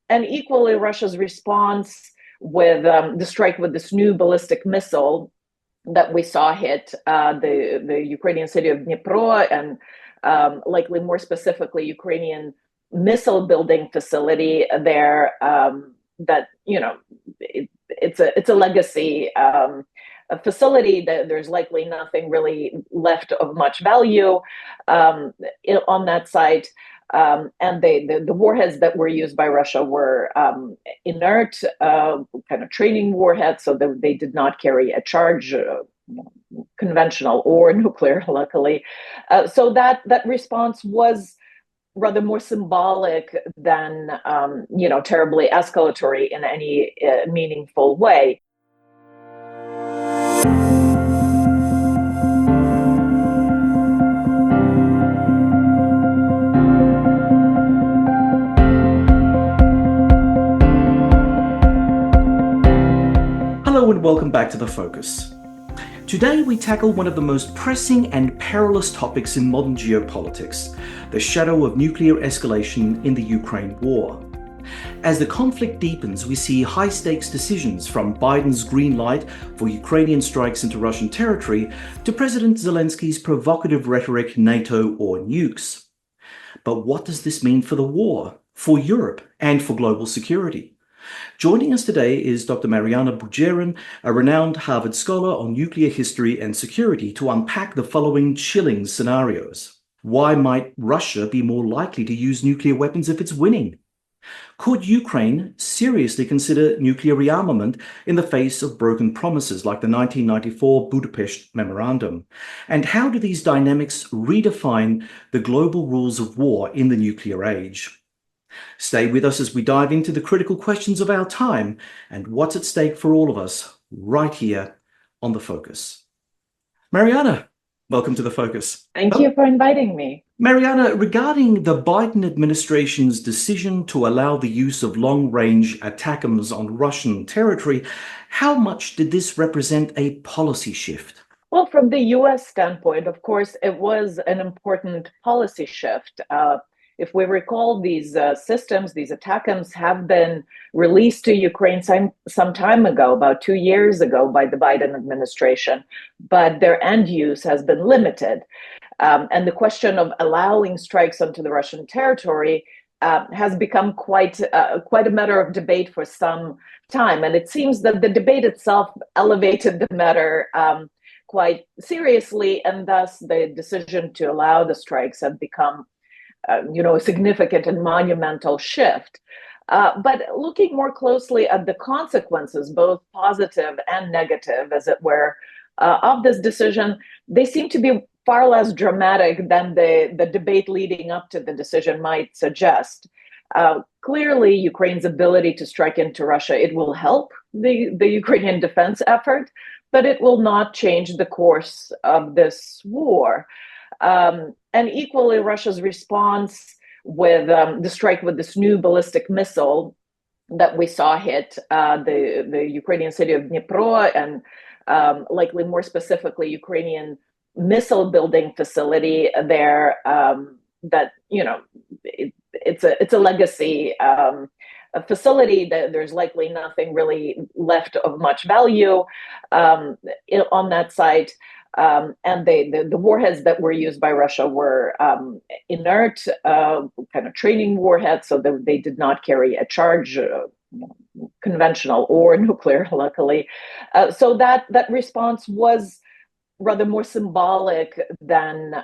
And equally, Russia's response with the strike with this new ballistic missile that we saw hit the Ukrainian city of Dnipro and likely more specifically Ukrainian missile building facility there. That it's a legacy a facility that there's likely nothing really left of much value on that site. And the warheads that were used by Russia were inert, kind of training warheads, so they did not carry a charge, conventional or nuclear, luckily. So that response was rather more symbolic than terribly escalatory in any meaningful way. Hello and welcome back to The Focus. Today we tackle one of the most pressing and perilous topics in modern geopolitics, the shadow of nuclear escalation in the Ukraine war. As the conflict deepens, we see high-stakes decisions from Biden's green light for Ukrainian strikes into Russian territory to President Zelensky's provocative rhetoric, NATO or nukes. But what does this mean for the war, for Europe and for global security? Joining us today is Dr. Mariana Budjeryn, a renowned Harvard scholar on nuclear history and security, to unpack the following chilling scenarios. Why might Russia be more likely to use nuclear weapons if it's winning? Could Ukraine seriously consider nuclear rearmament in the face of broken promises like the 1994 Budapest Memorandum? And how do these dynamics redefine the global rules of war in the nuclear age? Stay with us as we dive into the critical questions of our time and what's at stake for all of us right here on The Focus. Mariana, welcome to The Focus. Thank you for inviting me. Mariana, regarding the Biden administration's decision to allow the use of long-range ATACMS on Russian territory, how much did this represent a policy shift? Well, from the U.S. standpoint, of course, it was an important policy shift. If we recall, these systems, these ATACMS, have been released to Ukraine some time ago, about 2 years ago, by the Biden administration, but their end use has been limited. And the question of allowing strikes onto the Russian territory has become quite a matter of debate for some time. And it seems that the debate itself elevated the matter quite seriously, and thus the decision to allow the strikes have become a significant and monumental shift. But looking more closely at the consequences, both positive and negative, as it were, of this decision, they seem to be far less dramatic than the debate leading up to the decision might suggest. Clearly, Ukraine's ability to strike into Russia, it will help the Ukrainian defense effort, but it will not change the course of this war. And equally, Russia's response with the strike with this new ballistic missile that we saw hit the Ukrainian city of Dnipro and likely more specifically Ukrainian missile building facility there. That it's a legacy a facility that there's likely nothing really left of much value on that site. And the warheads that were used by Russia were inert, kind of training warheads, so they did not carry a charge, conventional or nuclear, luckily. So that response was rather more symbolic than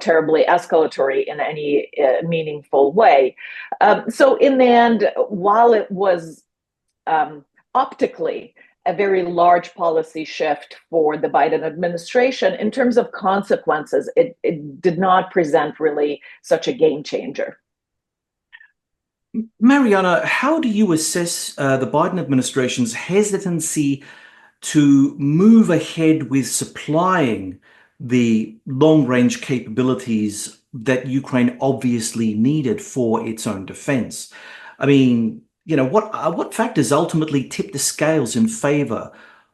terribly escalatory in any meaningful way. So in the end, while it was optically a very large policy shift for the Biden administration, in terms of consequences, it did not present really such a game changer. Mariana, how do you assess the Biden administration's hesitancy to move ahead with supplying the long-range capabilities that Ukraine obviously needed for its own defense? I mean, what factors ultimately tip the scales in favor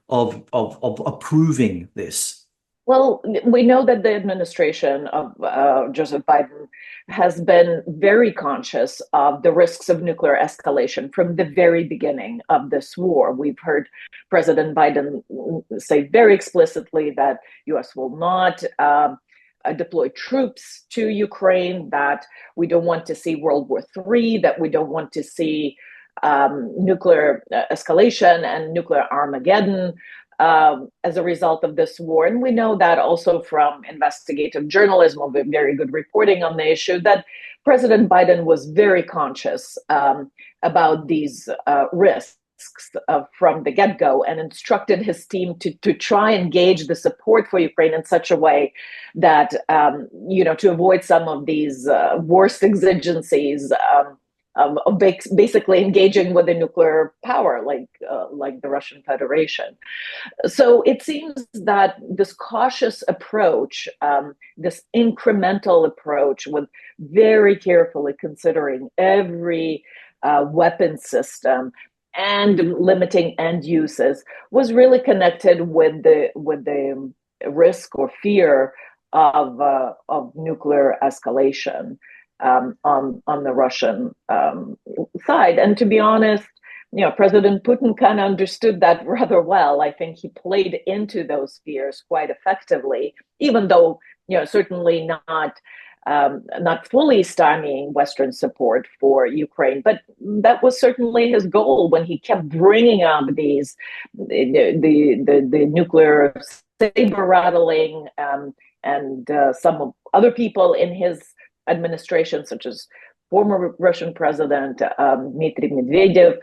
of approving this? Well, we know that the administration of Joseph Biden has been very conscious of the risks of nuclear escalation from the very beginning of this war. We've heard President Biden say very explicitly that U.S. will not deploy troops to Ukraine, that we don't want to see World War III, that we don't want to see nuclear escalation and nuclear Armageddon as a result of this war. And we know that also from investigative journalism, of very good reporting on the issue, that President Biden was very conscious about these risks from the get-go, and instructed his team to try and gauge the support for Ukraine in such a way that, to avoid some of these worst exigencies of basically engaging with a nuclear power like the Russian Federation. So it seems that this cautious approach, this incremental approach, with very carefully considering every weapon system and limiting end uses, was really connected with the risk or fear of nuclear escalation on the Russian side. And to be honest, President Putin kind of understood that rather well. I think he played into those fears quite effectively, even though certainly not fully stymieing Western support for Ukraine. But that was certainly his goal when he kept bringing up the nuclear saber rattling, and some other people in his administration, such as former Russian President Dmitry Medvedev,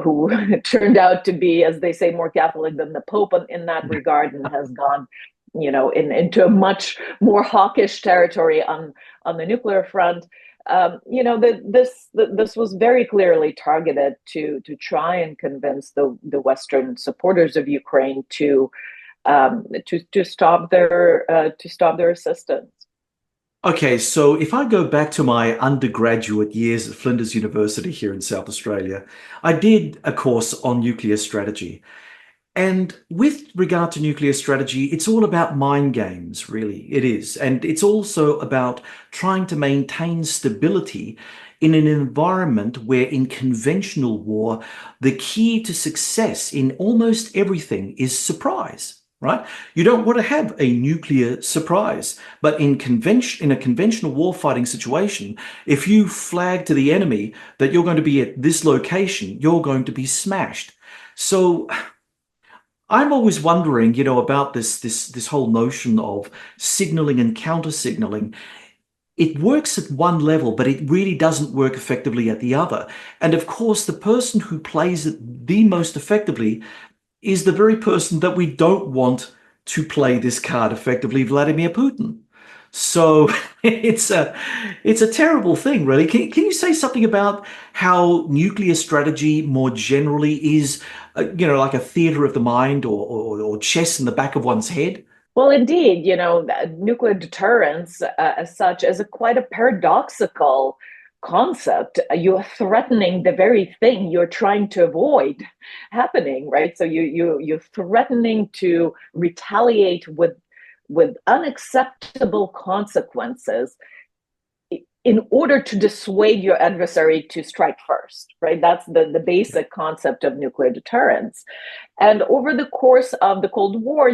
who turned out to be, as they say, more Catholic than the Pope in that regard, and has gone, into a much more hawkish territory on the nuclear front. This was very clearly targeted to try and convince the Western supporters of Ukraine to stop their assistance. Okay, so if I go back to my undergraduate years at Flinders University here in South Australia, I did a course on nuclear strategy. And with regard to nuclear strategy, it's all about mind games, really. It is. And it's also about trying to maintain stability in an environment where in conventional war, the key to success in almost everything is surprise. Right? You don't want to have a nuclear surprise, but in a conventional warfighting situation, if you flag to the enemy that you're going to be at this location, you're going to be smashed. So I'm always wondering, about this whole notion of signaling and counter signaling. It works at one level, but it really doesn't work effectively at the other. And of course, the person who plays it the most effectively is the very person that we don't want to play this card effectively, Vladimir Putin. So it's a terrible thing, really. Can you say something about how nuclear strategy more generally is, like a theater of the mind or chess in the back of one's head? Well, indeed, nuclear deterrence as such is quite a paradoxical concept. You're threatening the very thing you're trying to avoid happening, right? So you're threatening to retaliate with unacceptable consequences in order to dissuade your adversary to strike first, right? That's the basic concept of nuclear deterrence. And over the course of the Cold War,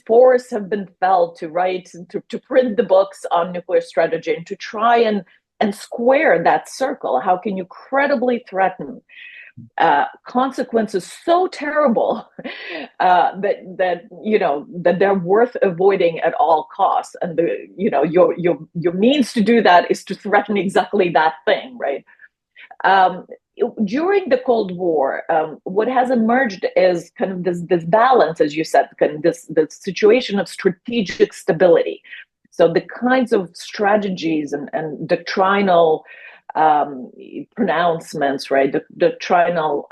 forests have been felled to print the books on nuclear strategy and to try and square that circle. How can you credibly threaten consequences so terrible that they're worth avoiding at all costs? And your means to do that is to threaten exactly that thing, right? During the Cold War, what has emerged is kind of this balance, as you said, kind of this situation of strategic stability. So the kinds of strategies and doctrinal pronouncements, right, doctrinal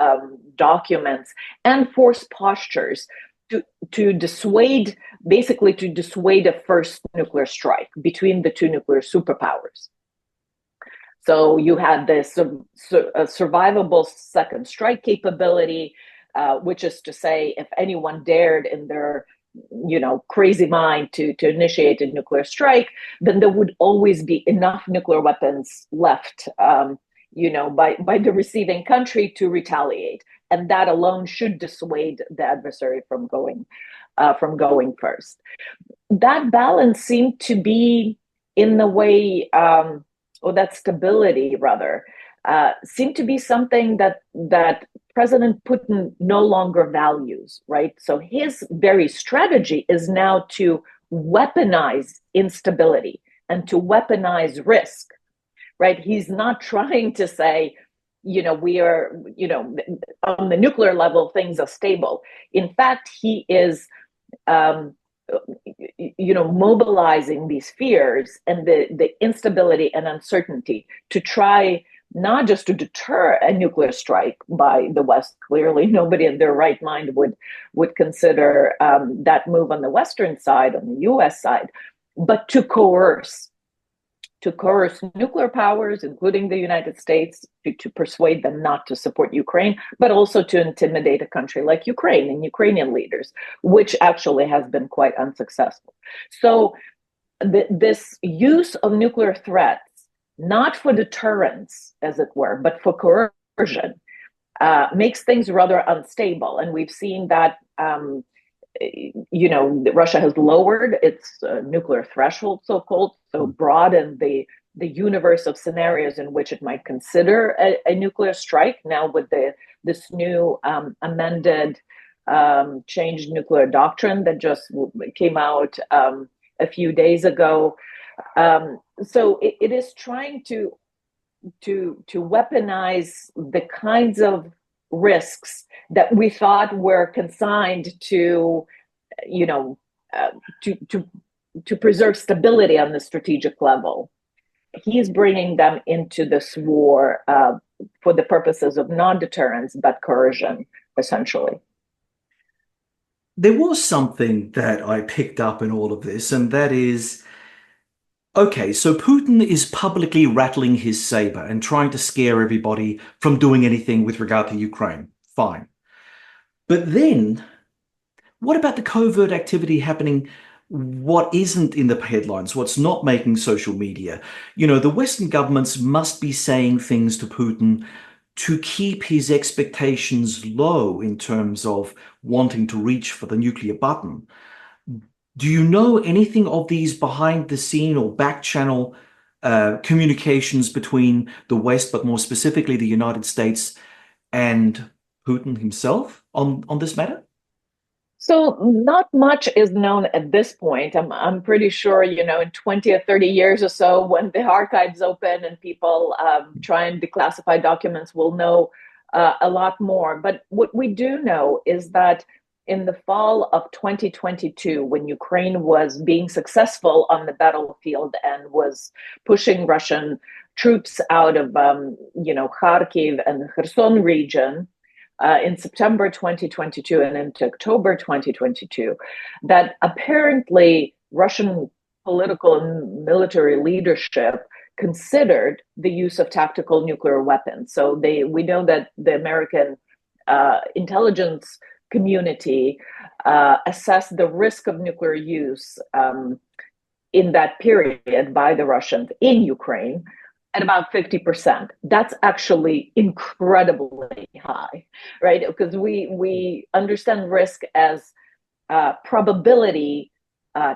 documents and force postures to dissuade a first nuclear strike between the two nuclear superpowers. So you had this survivable second strike capability, which is to say, if anyone dared in their crazy mind to initiate a nuclear strike, then there would always be enough nuclear weapons left, by the receiving country to retaliate, and that alone should dissuade the adversary from going first. That balance seemed to be in the way, or that stability rather, seemed to be something that President Putin no longer values, right? So his very strategy is now to weaponize instability and to weaponize risk, right? He's not trying to say, we are, on the nuclear level, things are stable. In fact, he is, mobilizing these fears and the instability and uncertainty to try not just to deter a nuclear strike by the West. Clearly, nobody in their right mind would consider that move on the Western side, on the US side, but to coerce nuclear powers, including the United States, to persuade them not to support Ukraine, but also to intimidate a country like Ukraine and Ukrainian leaders, which actually has been quite unsuccessful. So this use of nuclear threats, not for deterrence, as it were, but for coercion, makes things rather unstable. And we've seen that Russia has lowered its nuclear threshold, so-called, so broadened the universe of scenarios in which it might consider a nuclear strike. Now with this new amended, changed nuclear doctrine that just came out a few days ago. So it is trying to weaponize the kinds of risks that we thought were consigned to preserve stability on the strategic level. He's bringing them into this war for the purposes of non-deterrence, but coercion, essentially. There was something that I picked up in all of this, and that is, okay, so Putin is publicly rattling his saber and trying to scare everybody from doing anything with regard to Ukraine. Fine. But then, what about the covert activity happening, what isn't in the headlines, what's not making social media? The Western governments must be saying things to Putin to keep his expectations low in terms of wanting to reach for the nuclear button. Do you know anything of these behind the scene or back channel communications between the West, but more specifically the United States and Putin himself on this matter? So not much is known at this point. I'm pretty sure, in 20 or 30 years or so, when the archives open and people try and declassify documents, we'll know a lot more. But what we do know is that in the fall of 2022, when Ukraine was being successful on the battlefield and was pushing Russian troops out of, Kharkiv and the Kherson region, in September 2022 and into October 2022, that apparently Russian political and military leadership considered the use of tactical nuclear weapons. So we know that the American intelligence community assessed the risk of nuclear use in that period by the Russians in Ukraine at about 50%. That's actually incredibly high, right? Because we understand risk as probability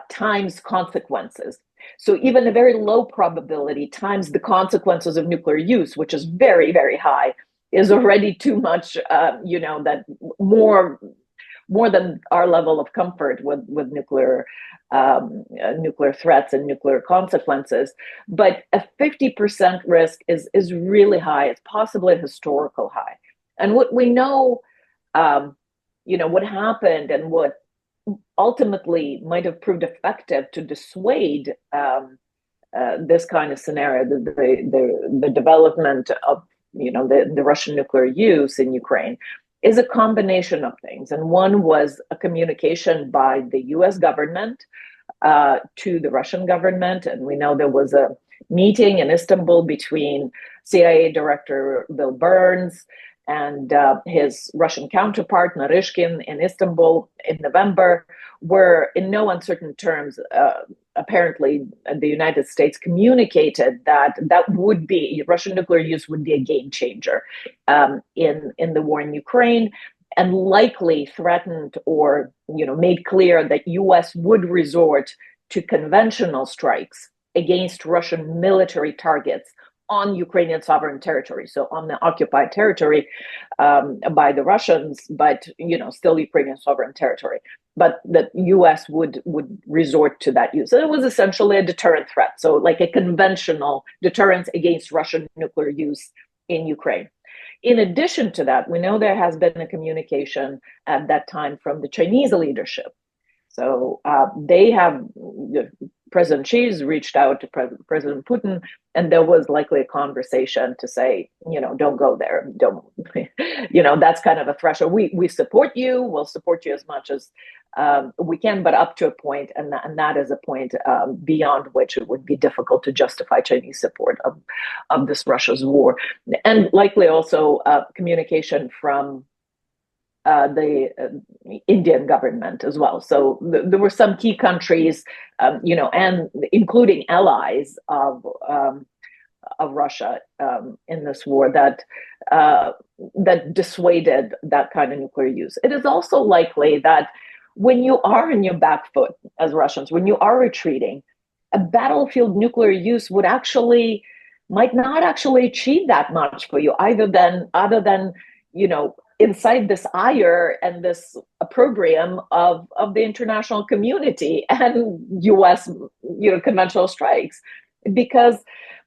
times consequences. So even a very low probability times the consequences of nuclear use, which is very, very high, is already too much, that more than our level of comfort with nuclear threats and nuclear consequences. But a 50% risk is really high. It's possibly a historical high. And what we know, what happened and what ultimately might have proved effective to dissuade this kind of scenario, the development of the Russian nuclear use in Ukraine, is a combination of things. And one was a communication by the US government to the Russian government. And we know there was a meeting in Istanbul between CIA Director Bill Burns and his Russian counterpart, Narishkin, in Istanbul in November, were in no uncertain terms, apparently, the United States communicated that would be, Russian nuclear use would be a game changer in the war in Ukraine, and likely threatened or made clear that U.S. would resort to conventional strikes against Russian military targets on Ukrainian sovereign territory, so on the occupied territory by the Russians, but still Ukrainian sovereign territory. But the U.S. would resort to that use. So it was essentially a deterrent threat, so like a conventional deterrence against Russian nuclear use in Ukraine. In addition to that, we know there has been a communication at that time from the Chinese leadership. So they have, President Xi's reached out to President Putin, and there was likely a conversation to say, don't go there. Don't, that's kind of a threshold. We support you. We'll support you as much as we can, but up to a point, and that is a point beyond which it would be difficult to justify Chinese support of this Russia's war. And likely also communication from the Indian government as well. So there were some key countries, and including allies of Russia in this war that dissuaded that kind of nuclear use. It is also likely that when you are in your back foot as Russians, when you are retreating, a battlefield nuclear use might not actually achieve that much for you, other than incite this ire and this opprobrium of the international community and U.S. conventional strikes, because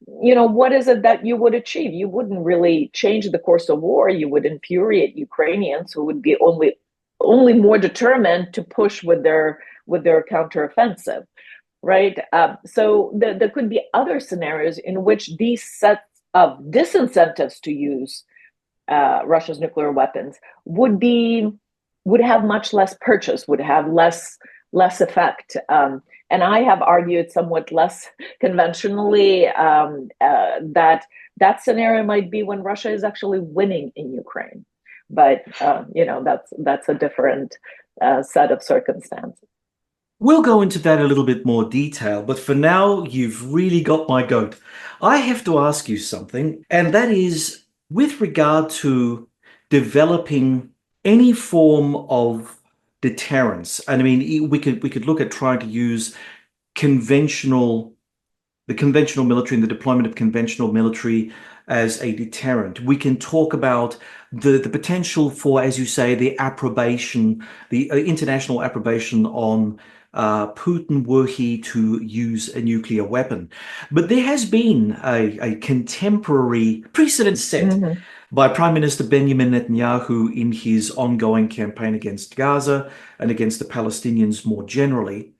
what is it that you would achieve? You wouldn't really change the course of war. You would infuriate Ukrainians, who would be only more determined to push with their counteroffensive, right? So there could be other scenarios in which these sets of disincentives to use Russia's nuclear weapons would have much less purchase, would have less effect. And I have argued somewhat less conventionally that scenario might be when Russia is actually winning in Ukraine. But that's a different set of circumstances. We'll go into that in a little bit more detail, but for now, you've really got my goat. I have to ask you something, and that is, with regard to developing any form of deterrence, and I mean, we could look at trying to use the conventional military and the deployment of conventional military as a deterrent. We can talk about the potential for, as you say, the international approbation on Putin were he to use a nuclear weapon. But there has been a contemporary precedent set by Prime Minister Benjamin Netanyahu in his ongoing campaign against Gaza and against the Palestinians more generally.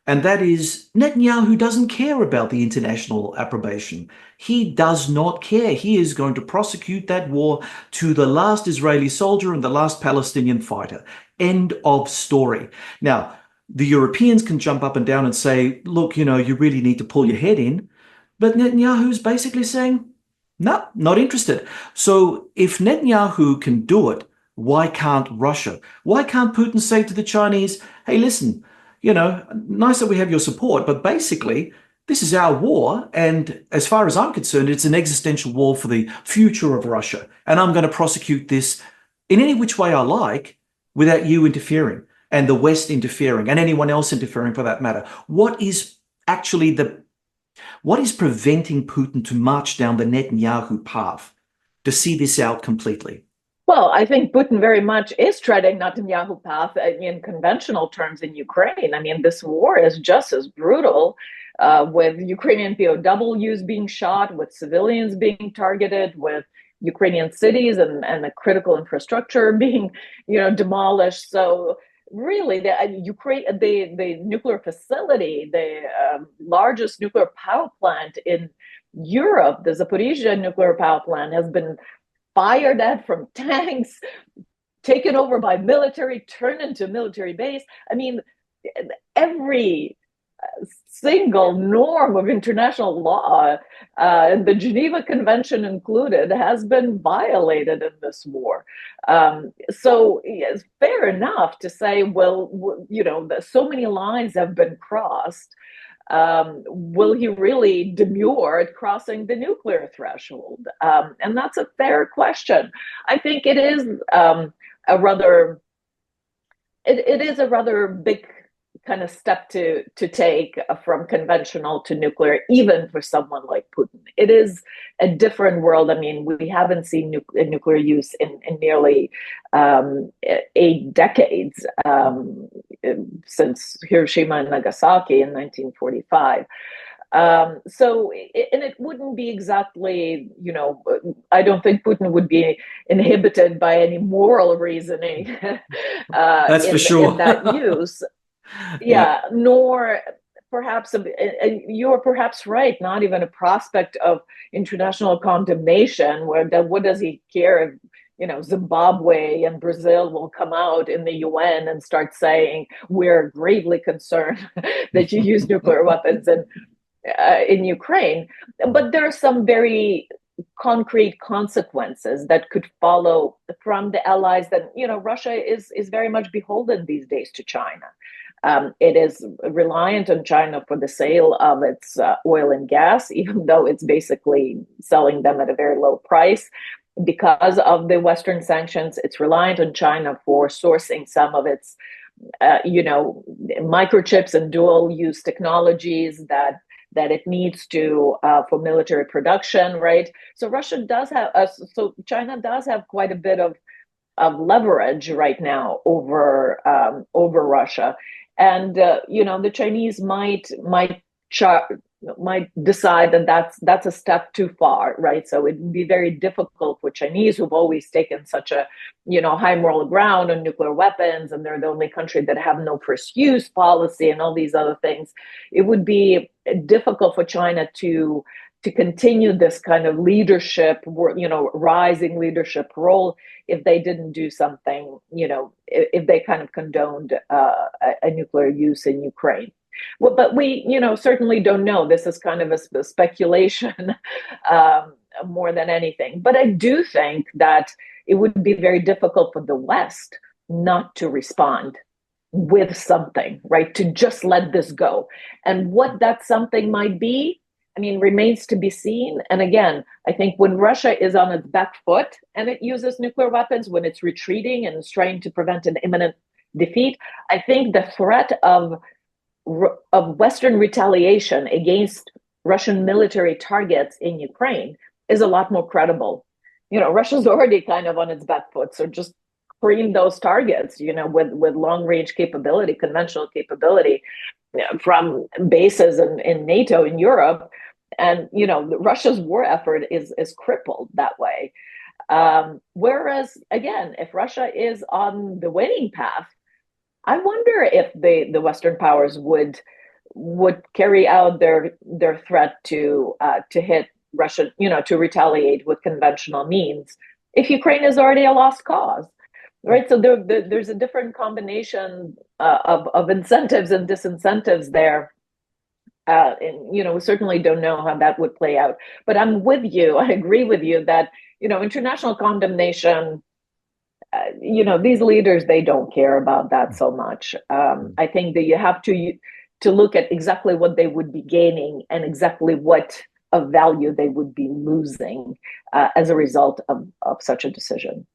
And that is, Netanyahu doesn't care about the international approbation. He does not care. He is going to prosecute that war to the last Israeli soldier and the last Palestinian fighter. End of story. Now, the Europeans can jump up and down and say, look, you really need to pull your head in. But Netanyahu's basically saying, no, not interested. So if Netanyahu can do it, why can't Russia? Why can't Putin say to the Chinese, hey, listen, nice that we have your support, but basically, this is our war. And as far as I'm concerned, it's an existential war for the future of Russia. And I'm going to prosecute this in any which way I like without you interfering and the West interfering and anyone else interfering for that matter. What is preventing Putin to march down the Netanyahu path to see this out completely? Well, I think Putin very much is treading Netanyahu path in conventional terms in Ukraine. I mean, this war is just as brutal, with Ukrainian POWs being shot, with civilians being targeted, with Ukrainian cities and the critical infrastructure being, demolished. So really, the nuclear facility, the largest nuclear power plant in Europe, the Zaporizhzhia nuclear power plant, has been fired at from tanks, taken over by military, turned into a military base. I mean, every single norm of international law, the Geneva Convention included, has been violated in this war. So it's fair enough to say, well, so many lines have been crossed. Will he really demur at crossing the nuclear threshold? And that's a fair question. I think it is a rather big kind of step to take from conventional to nuclear, even for someone like Putin. It is a different world. I mean, we haven't seen nuclear use in nearly 8 decades, since Hiroshima and Nagasaki in 1945. And it wouldn't be exactly, I don't think Putin would be inhibited by any moral reasoning That's for sure. in that use. Yeah, nor perhaps, you're perhaps right, not even a prospect of international condemnation, what does he care if, Zimbabwe and Brazil will come out in the UN and start saying, we're gravely concerned that you use nuclear weapons in Ukraine. But there are some very concrete consequences that could follow from the allies that, Russia is very much beholden these days to China. It is reliant on China for the sale of its oil and gas, even though it's basically selling them at a very low price. Because of the Western sanctions, it's reliant on China for sourcing some of its, microchips and dual-use technologies that it needs to for military production, right? So China does have quite a bit of leverage right now over Russia. And the Chinese might decide that that's a step too far, right? So it would be very difficult for Chinese, who've always taken such a high moral ground on nuclear weapons, and they're the only country that have no first use policy and all these other things. It would be difficult for China to continue this kind of leadership, rising leadership role if they didn't do something, if they kind of condoned a nuclear use in Ukraine. Well, but we, certainly don't know. This is kind of a speculation more than anything. But I do think that it would be very difficult for the West not to respond with something, right? To just let this go. And what that something might be, remains to be seen. And again, I think when Russia is on its back foot and it uses nuclear weapons, when it's retreating and is trying to prevent an imminent defeat, I think the threat of Western retaliation against Russian military targets in Ukraine is a lot more credible. Russia's already kind of on its back foot, so just cream those targets, with long-range capability, conventional capability from bases in NATO in Europe. And, Russia's war effort is crippled that way. Whereas, again, if Russia is on the winning path, I wonder if the Western powers would carry out their threat to hit Russia, to retaliate with conventional means if Ukraine is already a lost cause, right? So there's a different combination of incentives and disincentives there. And we certainly don't know how that would play out. But I'm with you. I agree with you that international condemnation. These leaders, they don't care about that so much. I think that you have to look at exactly what they would be gaining and exactly what of value they would be losing as a result of such a decision.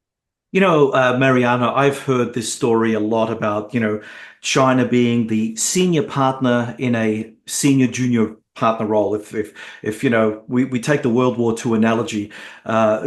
Mariana, I've heard this story a lot about, China being the senior partner in a senior junior partner role. If we take the World War II analogy,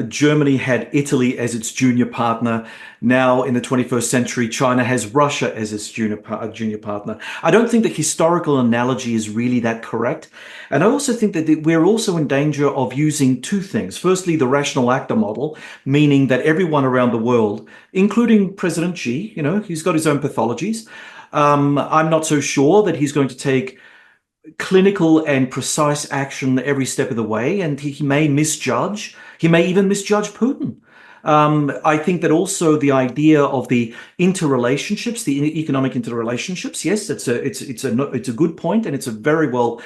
Germany had Italy as its junior partner. Now in the 21st century, China has Russia as its junior partner. I don't think the historical analogy is really that correct. And I also think that we're also in danger of using two things. Firstly, the rational actor model, meaning that everyone around the world, including President Xi, he's got his own pathologies. I'm not so sure that he's going to take clinical and precise action every step of the way, and he may misjudge. He may even misjudge Putin. I think that also the idea of the interrelationships, the economic interrelationships, yes, it's a good point, and it's a very well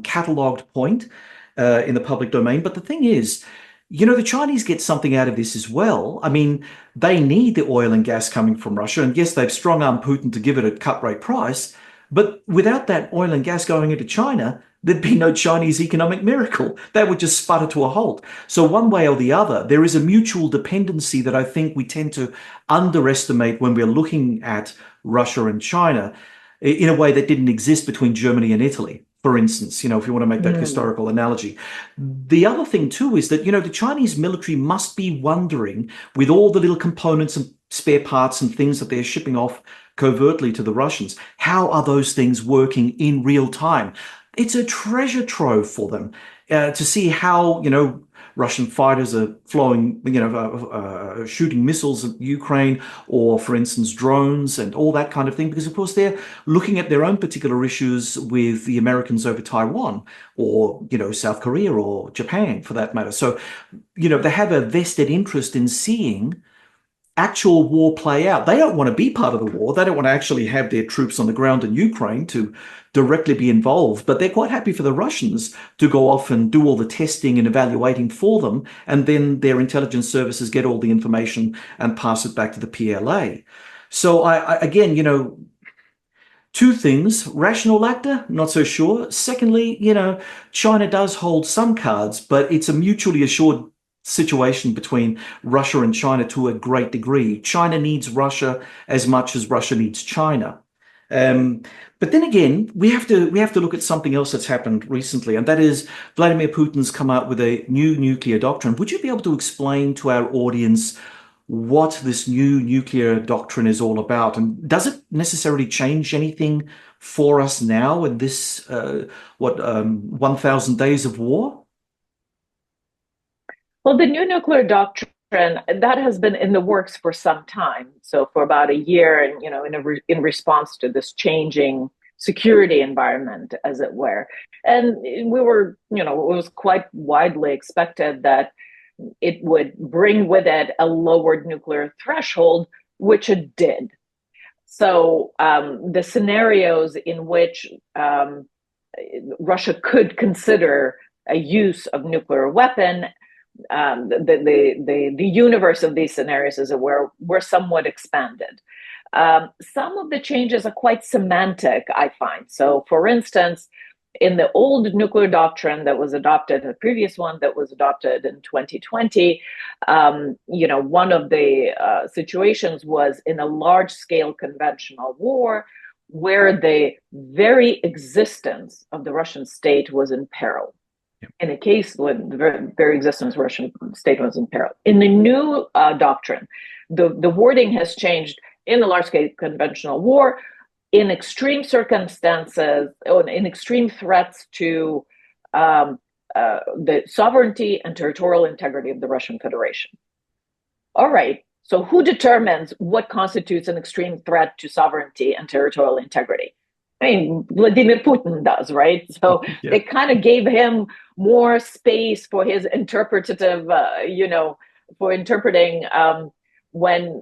catalogued point in the public domain. But the thing is, the Chinese get something out of this as well. I mean, they need the oil and gas coming from Russia, and yes, they've strong-armed Putin to give it a cut-rate price. But without that oil and gas going into China, there'd be no Chinese economic miracle. That would just sputter to a halt. So one way or the other, there is a mutual dependency that I think we tend to underestimate when we're looking at Russia and China in a way that didn't exist between Germany and Italy, for instance, if you want to make that historical analogy. The other thing too is that, the Chinese military must be wondering, with all the little components and spare parts and things that they're shipping off covertly to the Russians, how are those things working in real time? It's a treasure trove for them to see how, Russian fighters are shooting missiles at Ukraine, or, for instance, drones and all that kind of thing, because, of course, they're looking at their own particular issues with the Americans over Taiwan, or, South Korea or Japan, for that matter. So, they have a vested interest in seeing actual war play out. They don't want to be part of the war. They don't want to actually have their troops on the ground in Ukraine to directly be involved, but they're quite happy for the Russians to go off and do all the testing and evaluating for them, and then their intelligence services get all the information and pass it back to the PLA. So I again, two things: rational actor, not so sure. Secondly, China does hold some cards, but it's a mutually assured situation between Russia and China to a great degree. China needs Russia as much as Russia needs China. But then again, we have to look at something else that's happened recently, and that is Vladimir Putin's come out with a new nuclear doctrine. Would you be able to explain to our audience what this new nuclear doctrine is all about, and does it necessarily change anything for us now in this 1,000 days of war? Well, the new nuclear doctrine, that has been in the works for some time. So for about a year, and in response to this changing security environment, as it were, and we were, it was quite widely expected that it would bring with it a lowered nuclear threshold, which it did. So the scenarios in which Russia could consider a use of nuclear weapon, the universe of these scenarios, as it were somewhat expanded. Some of the changes are quite semantic, I find. So, for instance, in the old nuclear doctrine that was adopted, the previous one that was adopted in 2020, one of the situations was in a large-scale conventional war where the very existence of the Russian state was in peril. In a case when the very existence of the Russian state was in peril. In the new doctrine, the wording has changed. In a large-scale conventional war, in extreme circumstances, or in extreme threats to the sovereignty and territorial integrity of the Russian Federation. All right, so who determines what constitutes an extreme threat to sovereignty and territorial integrity? I mean, Vladimir Putin does, right? So they kind of gave him more space for his interpretative, for interpreting when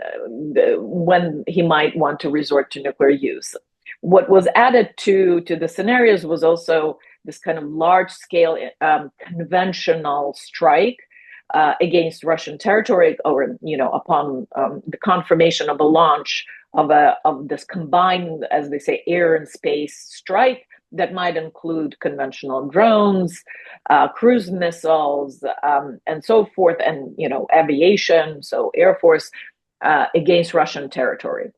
he might want to resort to nuclear use. What was added to the scenarios was also this kind of large-scale conventional strike against Russian territory, or upon the confirmation of a launch of this combined, as they say, air and space strike that might include conventional drones, cruise missiles, and so forth, and aviation, so Air Force, against Russian territory.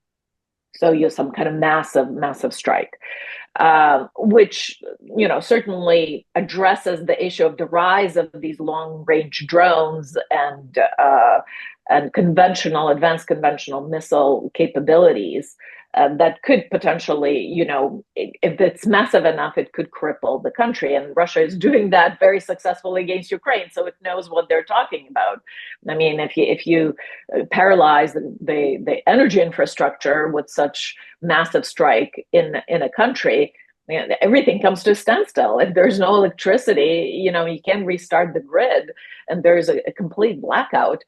So you have some kind of massive strike, which certainly addresses the issue of the rise of these long-range drones and advanced conventional missile capabilities that could potentially, if it's massive enough, it could cripple the country. And Russia is doing that very successfully against Ukraine, so it knows what they're talking about. I mean, if you paralyze the energy infrastructure with such massive strike in a country, everything comes to a standstill. If there's no electricity, you can't restart the grid, and there's a complete blackout.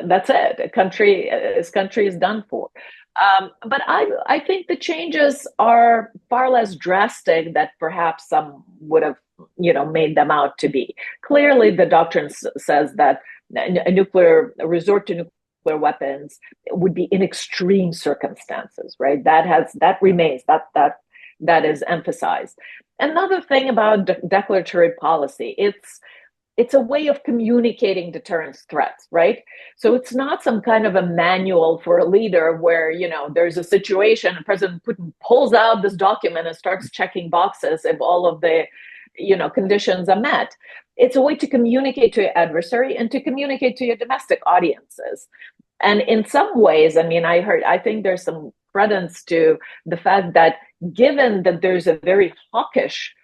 that's it. His country is done for. But I think the changes are far less drastic that perhaps some would have, made them out to be. Clearly, the doctrine says that a resort to nuclear weapons would be in extreme circumstances, right? That remains, that is emphasized. Another thing about declaratory policy, it's a way of communicating deterrence threats, right? So it's not some kind of a manual for a leader where, there's a situation and President Putin pulls out this document and starts checking boxes if all of the, conditions are met. It's a way to communicate to your adversary and to communicate to your domestic audiences. And in some ways, I think there's some credence to the fact that given that there's a very hawkish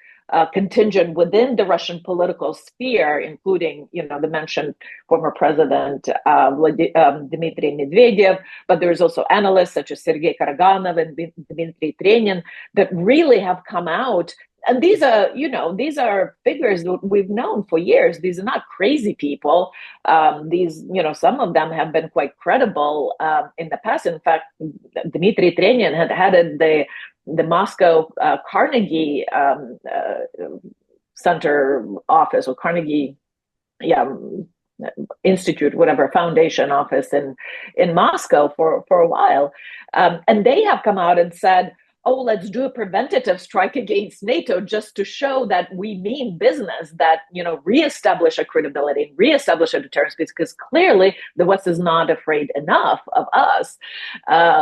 contingent within the Russian political sphere, including, the mentioned former president Dmitry Medvedev, but there's also analysts such as Sergei Karaganov and Dmitry Trenin that really have come out. And these are figures that we've known for years. These are not crazy people. Some of them have been quite credible in the past. In fact, Dmitry Trenin had headed the Moscow Carnegie Center office, or Carnegie Institute, whatever, foundation office in Moscow for a while. And they have come out and said, oh, let's do a preventative strike against NATO just to show that we mean business, that, reestablish a credibility, reestablish a deterrence, because clearly the West is not afraid enough of us.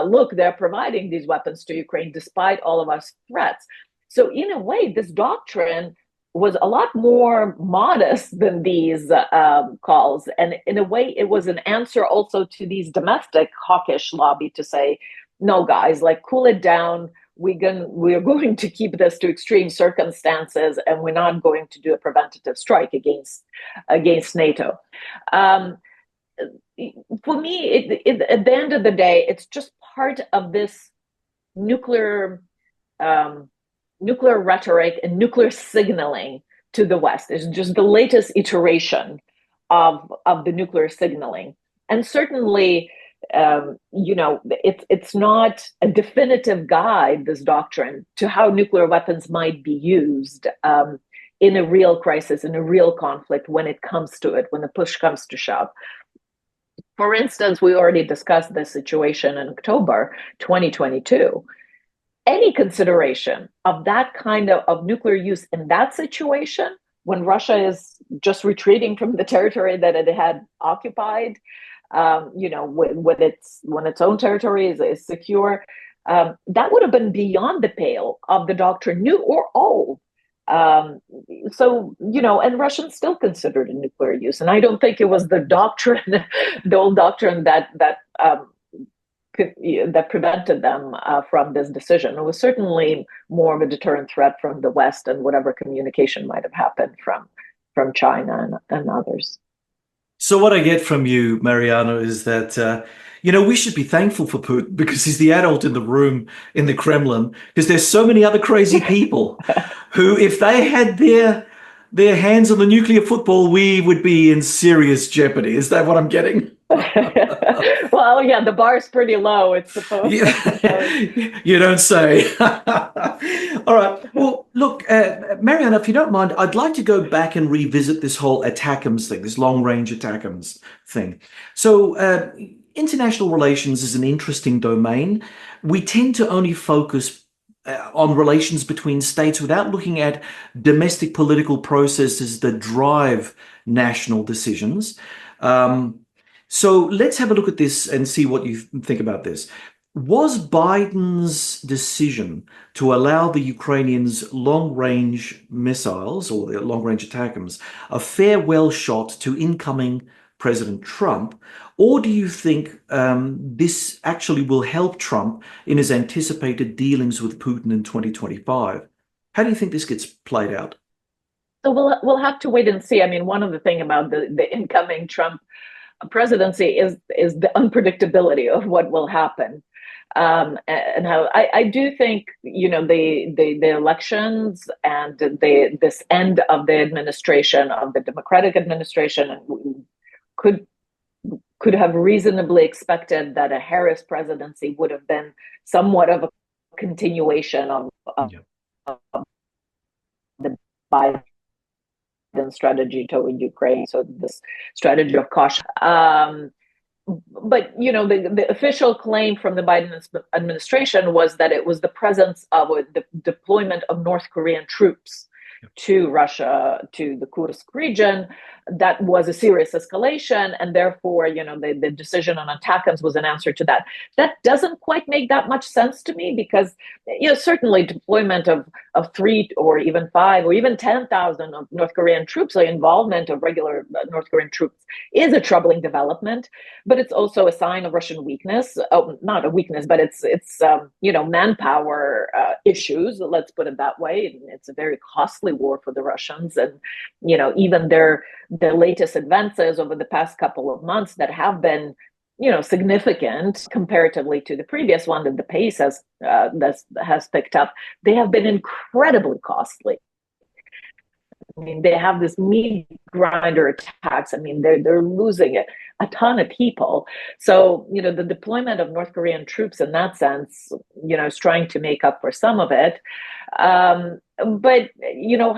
Look, they're providing these weapons to Ukraine despite all of our threats. So in a way, this doctrine was a lot more modest than these calls. And in a way, it was an answer also to these domestic hawkish lobby to say, no, guys, cool it down. We're going to keep this to extreme circumstances, and we're not going to do a preventative strike against NATO. For me, at the end of the day, it's just part of this nuclear rhetoric and nuclear signaling to the West. It's just the latest iteration of the nuclear signaling, and certainly. It's not a definitive guide, this doctrine, to how nuclear weapons might be used in a real crisis, in a real conflict, when it comes to it, when the push comes to shove. For instance, we already discussed this situation in October 2022. Any consideration of that kind of nuclear use in that situation, when Russia is just retreating from the territory that it had occupied, when its own territory is secure, that would have been beyond the pale of the doctrine, new or old. And Russians still considered a nuclear use, and I don't think it was the doctrine, the old doctrine that prevented them from this decision. It was certainly more of a deterrent threat from the West and whatever communication might have happened from China and others. So what I get from you, Mariana, is that, we should be thankful for Putin because he's the adult in the room in the Kremlin, because there's so many other crazy people who, if they had their hands on the nuclear football, we would be in serious jeopardy. Is that what I'm getting? Well, yeah, the bar's pretty low, it's supposed. You don't say. All right. Well, look, Mariana, if you don't mind, I'd like to go back and revisit this whole ATACMS thing, this long-range ATACMS thing. So international relations is an interesting domain. We tend to only focus on relations between states without looking at domestic political processes that drive national decisions. So let's have a look at this and see what you think about this. Was Biden's decision to allow the Ukrainians long-range missiles, or the long-range ATACMS, a farewell shot to incoming President Trump, or do you think this actually will help Trump in his anticipated dealings with Putin in 2025? How do you think this gets played out? So we'll have to wait and see. I mean, one of the things about the incoming Trump presidency is the unpredictability of what will happen, and how I do think the elections and this end of the administration, of the Democratic administration, could could have reasonably expected that a Harris presidency would have been somewhat of a continuation of the Biden strategy toward Ukraine. So this strategy of caution. But the official claim from the Biden administration was that it was the presence of the deployment of North Korean troops to Russia, to the Kursk region, that was a serious escalation, and therefore, the decision on ATACMS was an answer to that. That doesn't quite make that much sense to me because, certainly deployment of 3 or even 5 or even 10,000 of North Korean troops, or involvement of regular North Korean troops, is a troubling development, but it's also a sign of Russian weakness. Oh, not a weakness, but it's manpower issues. Let's put it that way. It's a very costly war for the Russians, and even their latest advances over the past couple of months that have been significant comparatively to the previous one, that the pace has picked up. They have been incredibly costly. I mean, they have this meat grinder attacks. I mean, they're losing a ton of people. So, the deployment of North Korean troops in that sense, is trying to make up for some of it. But,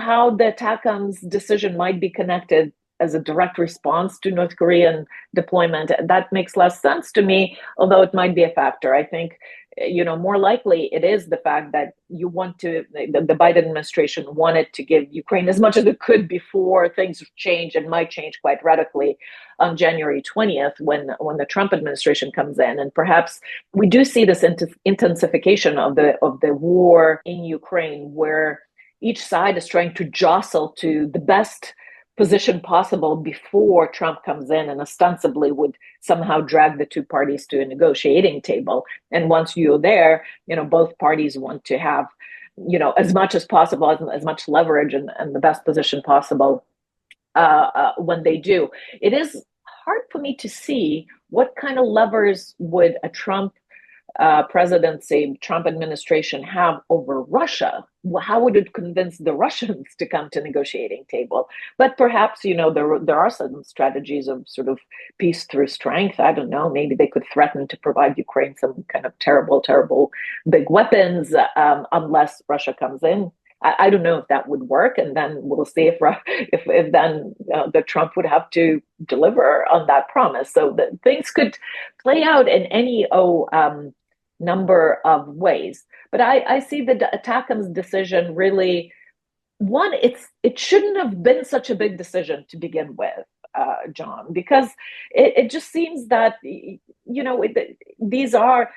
how the ATACMS decision might be connected as a direct response to North Korean deployment, that makes less sense to me, although it might be a factor. I think, more likely it is the fact that the Biden administration wanted to give Ukraine as much as it could before things change, and might change quite radically on January 20th when the Trump administration comes in. And perhaps we do see this intensification of the war in Ukraine, where each side is trying to jostle to the best position possible before Trump comes in and ostensibly would somehow drag the two parties to a negotiating table. And once you're there, both parties want to have, as much as possible, as much leverage and the best position possible when they do. It is hard for me to see what kind of levers would a Trump presidency, Trump administration have over Russia. How would it convince the Russians to come to negotiating table? But perhaps, there are some strategies of sort of peace through strength. I don't know. Maybe they could threaten to provide Ukraine some kind of terrible, terrible big weapons unless Russia comes in. I don't know if that would work, and then we'll see if then the Trump would have to deliver on that promise. So that things could play out in any number of ways. But I see the ATACMS decision really, it shouldn't have been such a big decision to begin with, John, because it just seems that, these are,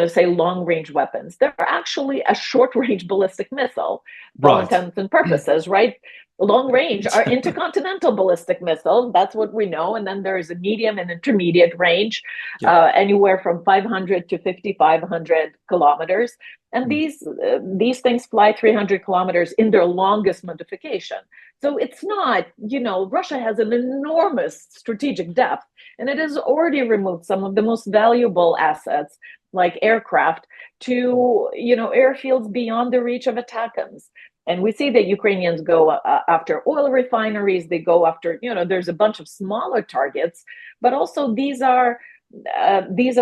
say long-range weapons. They're actually a short-range ballistic missile, for all intents and purposes, right? Long-range are intercontinental ballistic missiles. That's what we know. And then there's a medium and intermediate range, anywhere from 500 to 5,500 kilometers. And these things fly 300 kilometers in their longest modification. So it's not, Russia has an enormous strategic depth, and it has already removed some of the most valuable assets, like aircraft, to, airfields beyond the reach of ATACMS. And we see that Ukrainians go after oil refineries. They go after, there's a bunch of smaller targets, but also these are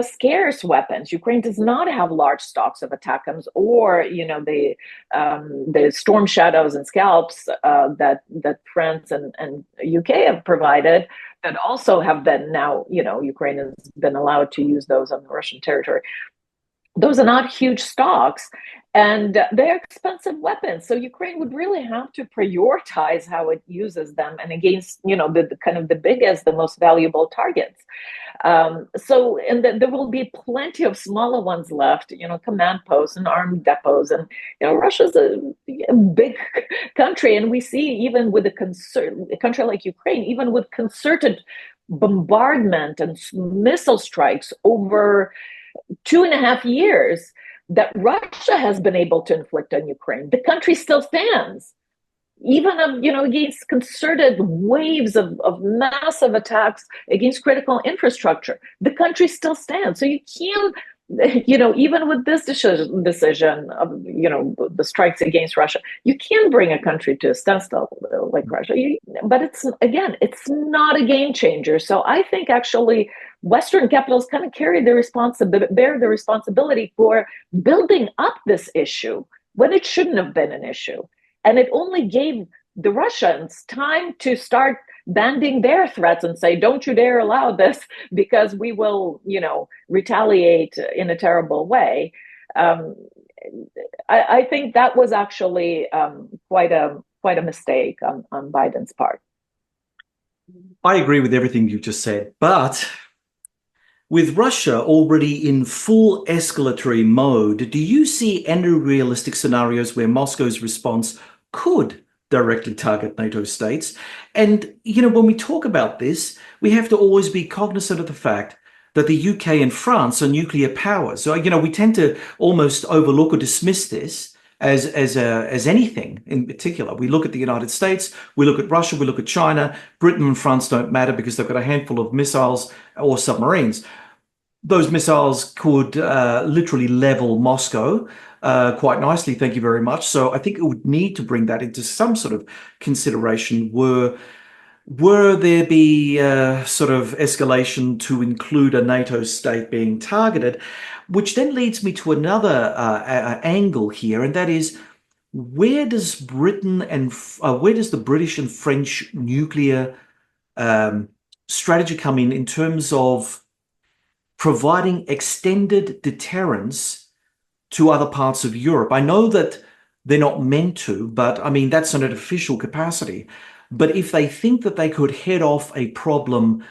scarce weapons. Ukraine does not have large stocks of ATACMS or, the Storm Shadows and Scalps that France and UK have provided, that also have been now, Ukraine has been allowed to use those on the Russian territory. Those are not huge stocks, and they're expensive weapons. So Ukraine would really have to prioritize how it uses them, and against, the kind of the biggest, the most valuable targets. And there will be plenty of smaller ones left, command posts and armed depots. And, Russia's a big country. And we see, even with a country like Ukraine, even with concerted bombardment and missile strikes over 2.5 years that Russia has been able to inflict on Ukraine, the country still stands. Even against concerted waves of massive attacks against critical infrastructure, the country still stands. So you can't, even with this decision of, the strikes against Russia, you can bring a country to a standstill like Russia. But it's not a game changer. So I think actually Western capitals kind of bear the responsibility for building up this issue when it shouldn't have been an issue. And it only gave the Russians time to start banding their threats and say, don't you dare allow this, because we will, retaliate in a terrible way. I think that was actually quite a mistake on Biden's part. I agree with everything you just said, but with Russia already in full escalatory mode, do you see any realistic scenarios where Moscow's response could directly target NATO states? And, when we talk about this, we have to always be cognizant of the fact that the UK and France are nuclear powers. So, we tend to almost overlook or dismiss this as anything in particular. We look at the United States, we look at Russia, we look at China. Britain and France don't matter because they've got a handful of missiles or submarines. Those missiles could literally level Moscow quite nicely, thank you very much. So I think it would need to bring that into some sort of consideration. Were there be sort of escalation to include a NATO state being targeted, which then leads me to another angle here, and that is, where does the British and French nuclear strategy come in terms of providing extended deterrence to other parts of Europe? I know that they're not meant to, but I mean, that's in an official capacity. But if they think that they could head off a problem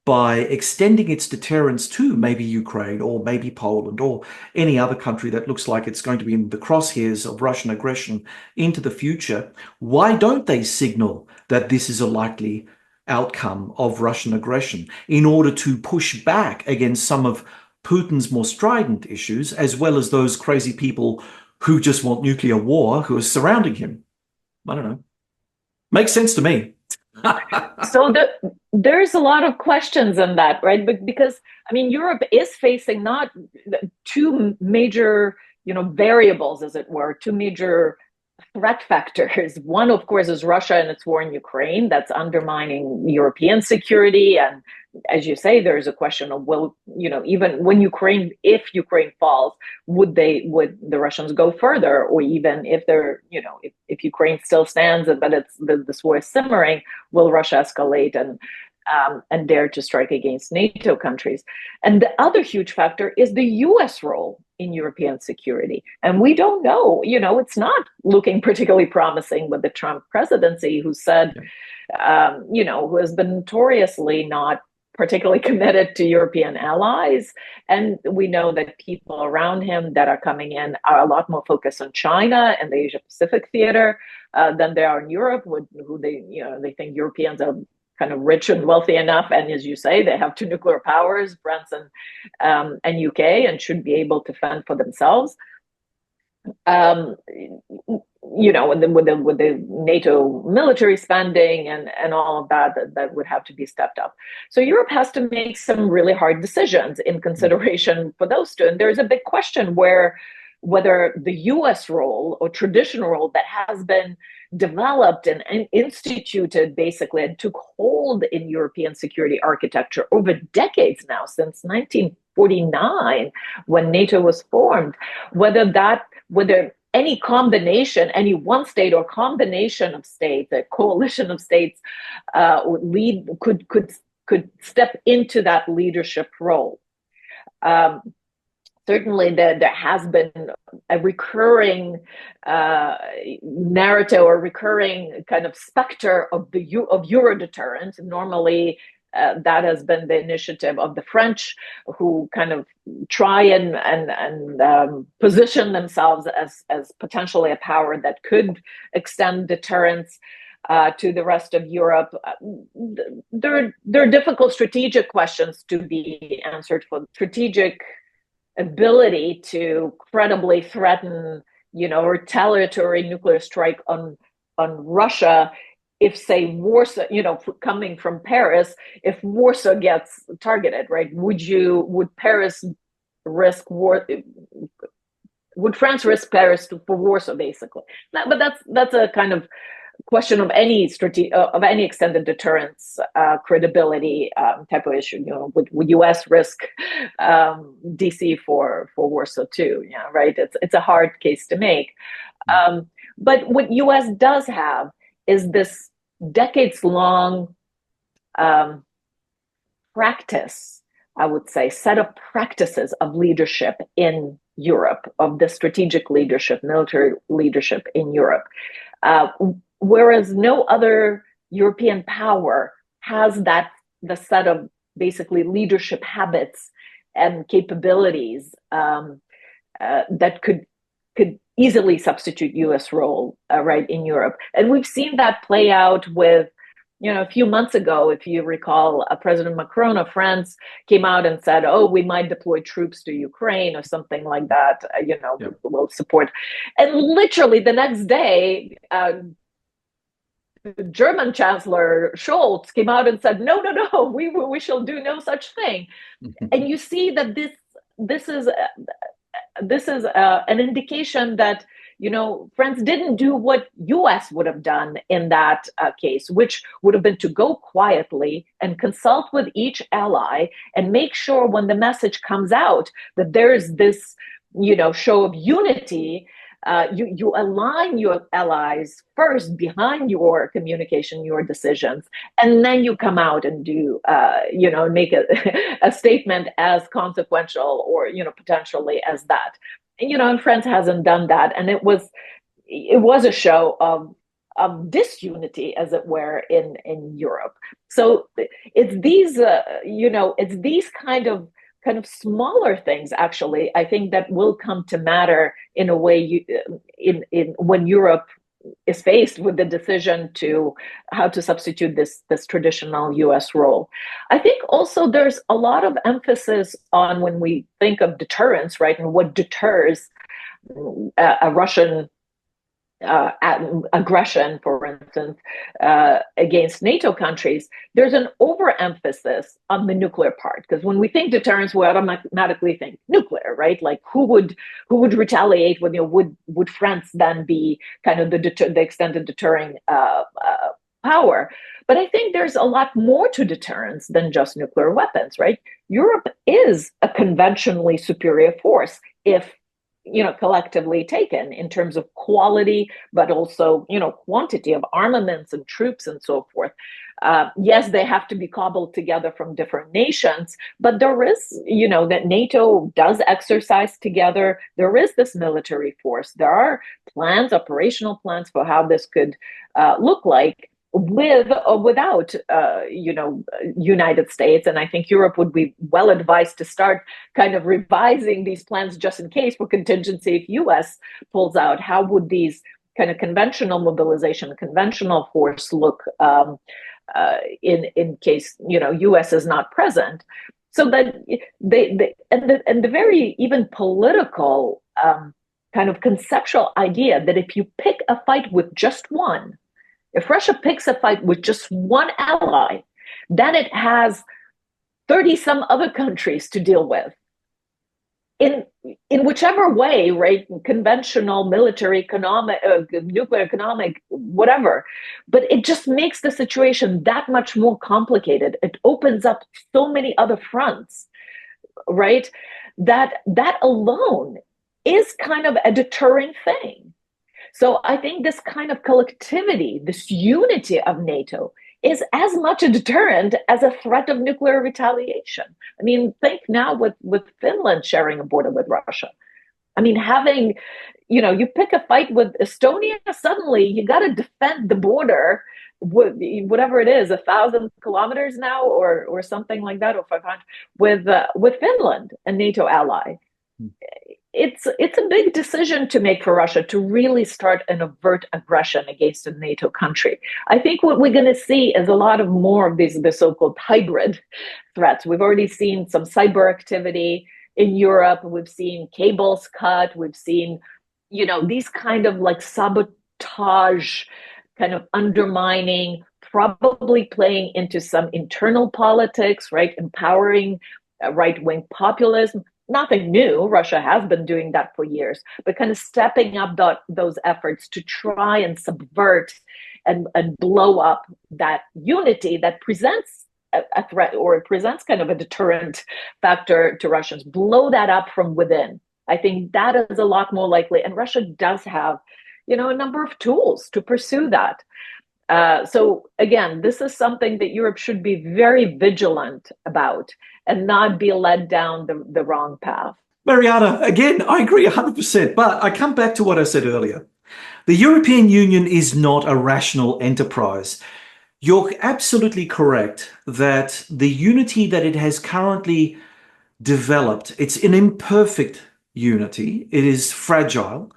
by extending its deterrence to maybe Ukraine or maybe Poland or any other country that looks like it's going to be in the crosshairs of Russian aggression into the future, why don't they signal that this is a likely outcome of Russian aggression in order to push back against some of Putin's more strident issues, as well as those crazy people who just want nuclear war who are surrounding him? I don't know. Makes sense to me. So there's a lot of questions in that, right? But because, I mean, Europe is facing not two major, variables, as it were, two major threat factors. One, of course, is Russia and its war in Ukraine. That's undermining European security. And as you say, there's a question of, even when if Ukraine falls, would the Russians go further? Or even if if Ukraine still stands, but this war is simmering, will Russia escalate and dare to strike against NATO countries? And the other huge factor is the US role in European security. And we don't know, it's not looking particularly promising with the Trump presidency, who said, who has been notoriously not particularly committed to European allies. And we know that people around him that are coming in are a lot more focused on China and the Asia Pacific theater than they are in Europe, who they think Europeans are kind of rich and wealthy enough, and as you say, they have two nuclear powers, France and UK, and should be able to fend for themselves. And then with the NATO military spending and all of that would have to be stepped up. So Europe has to make some really hard decisions in consideration for those two. And there's a big question whether the US role or traditional role that has been developed and instituted basically and took hold in European security architecture over decades now, since 1949, when NATO was formed, whether any combination, any one state or combination of states, a coalition of states could step into that leadership role. Certainly, there has been a recurring narrative or recurring kind of specter of Euro deterrence. Normally, that has been the initiative of the French, who kind of try and position themselves as potentially a power that could extend deterrence to the rest of Europe. There are difficult strategic questions to be answered for strategic ability to credibly threaten, retaliatory nuclear strike on Russia. If, say, Warsaw, coming from Paris, if Warsaw gets targeted, right? Would Paris risk war? Would France risk Paris for Warsaw, basically? But that's a kind of question of any of any extended deterrence credibility type of issue. Would U.S. risk D.C. for Warsaw too? Yeah, right. It's a hard case to make. But what U.S. does have is this decades-long practice, I would say, set of practices of leadership in Europe, of the strategic leadership, military leadership in Europe. Whereas no other European power has the set of basically leadership habits and capabilities that could easily substitute U.S. role right in Europe. And we've seen that play out with, a few months ago, if you recall, President Macron of France came out and said, "Oh, we might deploy troops to Ukraine," or something like that. We'll support. And literally the next day, the German Chancellor Scholz came out and said, "No, we shall do no such thing." And you see that this is an indication that France didn't do what U.S. would have done in that case, which would have been to go quietly and consult with each ally and make sure when the message comes out that there's this, show of unity. You align your allies first behind your communication, your decisions, and then you come out and do, make a statement as consequential or, potentially as that. And France hasn't done that, and it was a show of disunity, as it were, in Europe. So it's these, it's these kind of smaller things, actually, I think, that will come to matter in a way when Europe is faced with the decision to how to substitute this traditional U.S. role. I think also there's a lot of emphasis on, when we think of deterrence, right, and what deters a Russian aggression, for instance, against NATO countries, there's an overemphasis on the nuclear part. Because when we think deterrence, we automatically think nuclear, right? Like who would retaliate? Would France then be kind of the extended deterring power? But I think there's a lot more to deterrence than just nuclear weapons, right? Europe is a conventionally superior force if collectively taken, in terms of quality, but also, quantity of armaments and troops and so forth. Yes, they have to be cobbled together from different nations, but there is, that NATO does exercise together. There is this military force. There are plans, operational plans for how this could look like, with or without, United States. And I think Europe would be well advised to start kind of revising these plans just in case, for contingency if US pulls out. How would these kind of conventional mobilization, conventional force look in case, US is not present? So that the very even political kind of conceptual idea that if you pick a fight with just one, if Russia picks a fight with just one ally, then it has 30 some other countries to deal with. In whichever way, right? Conventional, military, economic, nuclear, economic, whatever. But it just makes the situation that much more complicated. It opens up so many other fronts, right? That alone is kind of a deterring thing. So I think this kind of collectivity, this unity of NATO, is as much a deterrent as a threat of nuclear retaliation. I mean, think now with Finland sharing a border with Russia. I mean, having, you pick a fight with Estonia, suddenly you got to defend the border, whatever it is, 1,000 kilometers now, or something like that, or 500, with Finland, a NATO ally. It's a big decision to make for Russia to really start an overt aggression against a NATO country. I think what we're going to see is a lot of more of the so-called hybrid threats. We've already seen some cyber activity in Europe. We've seen cables cut. We've seen, these kind of like sabotage, kind of undermining, probably playing into some internal politics, right? Empowering right-wing populism. Nothing new. Russia has been doing that for years, but kind of stepping up those efforts to try and subvert and blow up that unity that presents a threat, or it presents kind of a deterrent factor to Russians. Blow that up from within. I think that is a lot more likely. And Russia does have, a number of tools to pursue that. So again, this is something that Europe should be very vigilant about and not be led down the wrong path. Mariana, again, I agree 100%, but I come back to what I said earlier. The European Union is not a rational enterprise. You're absolutely correct that the unity that it has currently developed, it's an imperfect unity. It is fragile.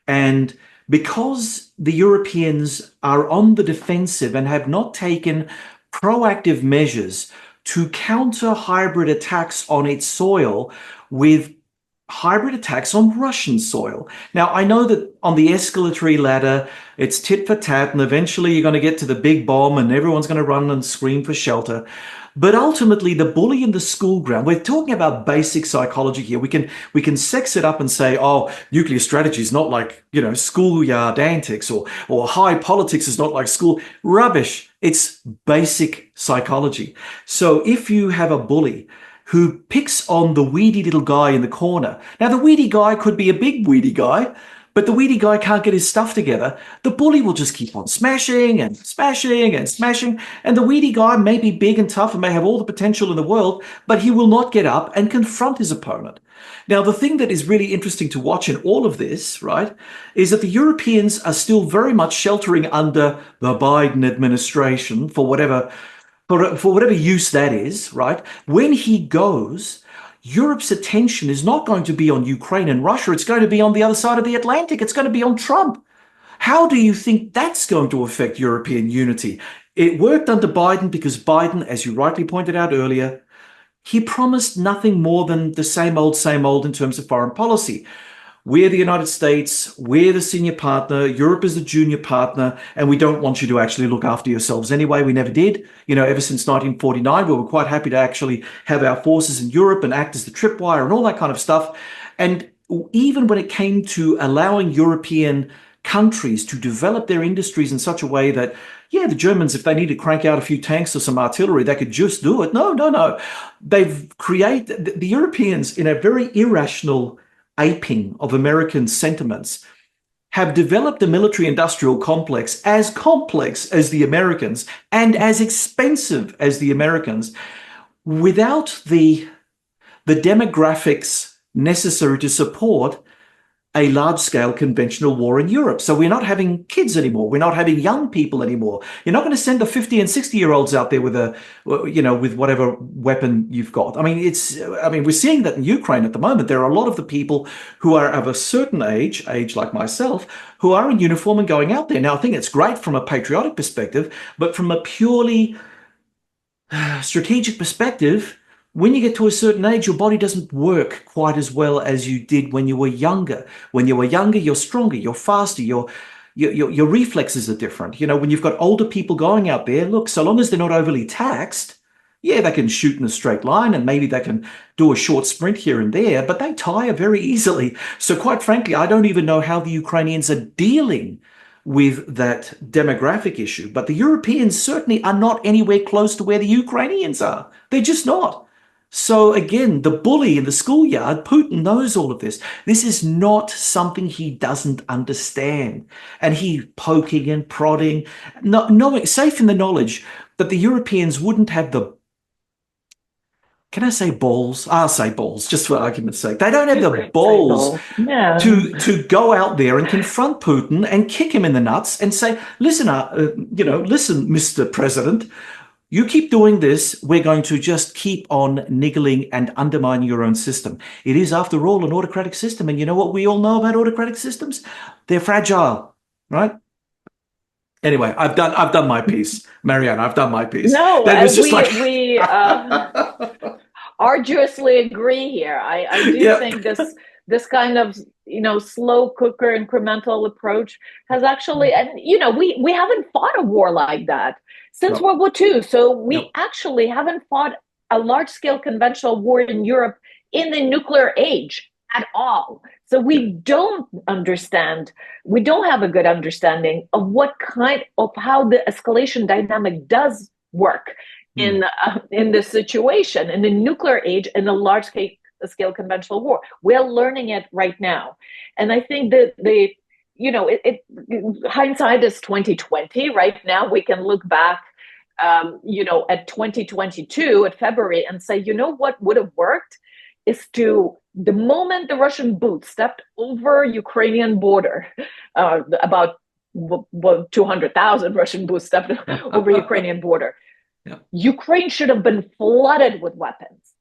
And because the Europeans are on the defensive and have not taken proactive measures to counter hybrid attacks on its soil with hybrid attacks on Russian soil. Now, I know that on the escalatory ladder, it's tit for tat, and eventually you're going to get to the big bomb and everyone's going to run and scream for shelter. But ultimately, the bully in the school ground, we're talking about basic psychology here. We can sex it up and say, oh, nuclear strategy is not like, schoolyard antics, or high politics is not like school. Rubbish. It's basic psychology. So if you have a bully who picks on the weedy little guy in the corner. Now, the weedy guy could be a big weedy guy, but the weedy guy can't get his stuff together. The bully will just keep on smashing and smashing and smashing. And the weedy guy may be big and tough and may have all the potential in the world, but he will not get up and confront his opponent. Now, the thing that is really interesting to watch in all of this, right, is that the Europeans are still very much sheltering under the Biden administration for whatever use that is, right? When he goes, Europe's attention is not going to be on Ukraine and Russia. It's going to be on the other side of the Atlantic. It's going to be on Trump. How do you think that's going to affect European unity? It worked under Biden because Biden, as you rightly pointed out earlier, he promised nothing more than the same old in terms of foreign policy. We're the United States, we're the senior partner, Europe is the junior partner, and we don't want you to actually look after yourselves anyway. We never did. Ever since 1949, we were quite happy to actually have our forces in Europe and act as the tripwire and all that kind of stuff. And even when it came to allowing European countries to develop their industries in such a way that, the Germans, if they need to crank out a few tanks or some artillery, they could just do it. No. They've created, the Europeans, in a very irrational aping of American sentiments, have developed a military-industrial complex as the Americans and as expensive as the Americans, without the demographics necessary to support a large-scale conventional war in Europe. So we're not having kids anymore. We're not having young people anymore. You're not going to send the 50 and 60-year-olds out there with with whatever weapon you've got. We're seeing that in Ukraine at the moment. There are a lot of the people who are of a certain age like myself, who are in uniform and going out there. Now, I think it's great from a patriotic perspective, but from a purely strategic perspective, when you get to a certain age, your body doesn't work quite as well as you did when you were younger. When you were younger, you're stronger, you're faster, your reflexes are different. When you've got older people going out there, look, so long as they're not overly taxed, they can shoot in a straight line and maybe they can do a short sprint here and there, but they tire very easily. So quite frankly, I don't even know how the Ukrainians are dealing with that demographic issue. But the Europeans certainly are not anywhere close to where the Ukrainians are. They're just not. So again, the bully in the schoolyard, Putin knows all of this. This is not something he doesn't understand. And he's poking and prodding, knowing, safe in the knowledge that the Europeans wouldn't have the, can I say balls? I'll say balls, just for argument's sake. They don't have the balls to go out there and confront Putin and kick him in the nuts and say, listen, listen, Mr. President, you keep doing this, we're going to just keep on niggling and undermining your own system. It is, after all, an autocratic system. And you know what we all know about autocratic systems? They're fragile, right? Anyway, I've done my piece, Mariana. I've done my piece. No, we arduously agree here. I do think this kind of slow cooker incremental approach has actually, and we haven't fought a war like that since World War II. So we actually haven't fought a large-scale conventional war in Europe in the nuclear age at all. So we don't understand, we don't have a good understanding of what kind of how the escalation dynamic does work in this situation, in the nuclear age, in a large scale conventional war. We're learning it right now. And I think that hindsight is 2020. Right now, we can look back, at 2022 at February and say, what would have worked is to the moment the Russian boots stepped over Ukrainian border, about 200,000 Russian boots stepped over Ukrainian border. Yeah. Ukraine should have been flooded with weapons.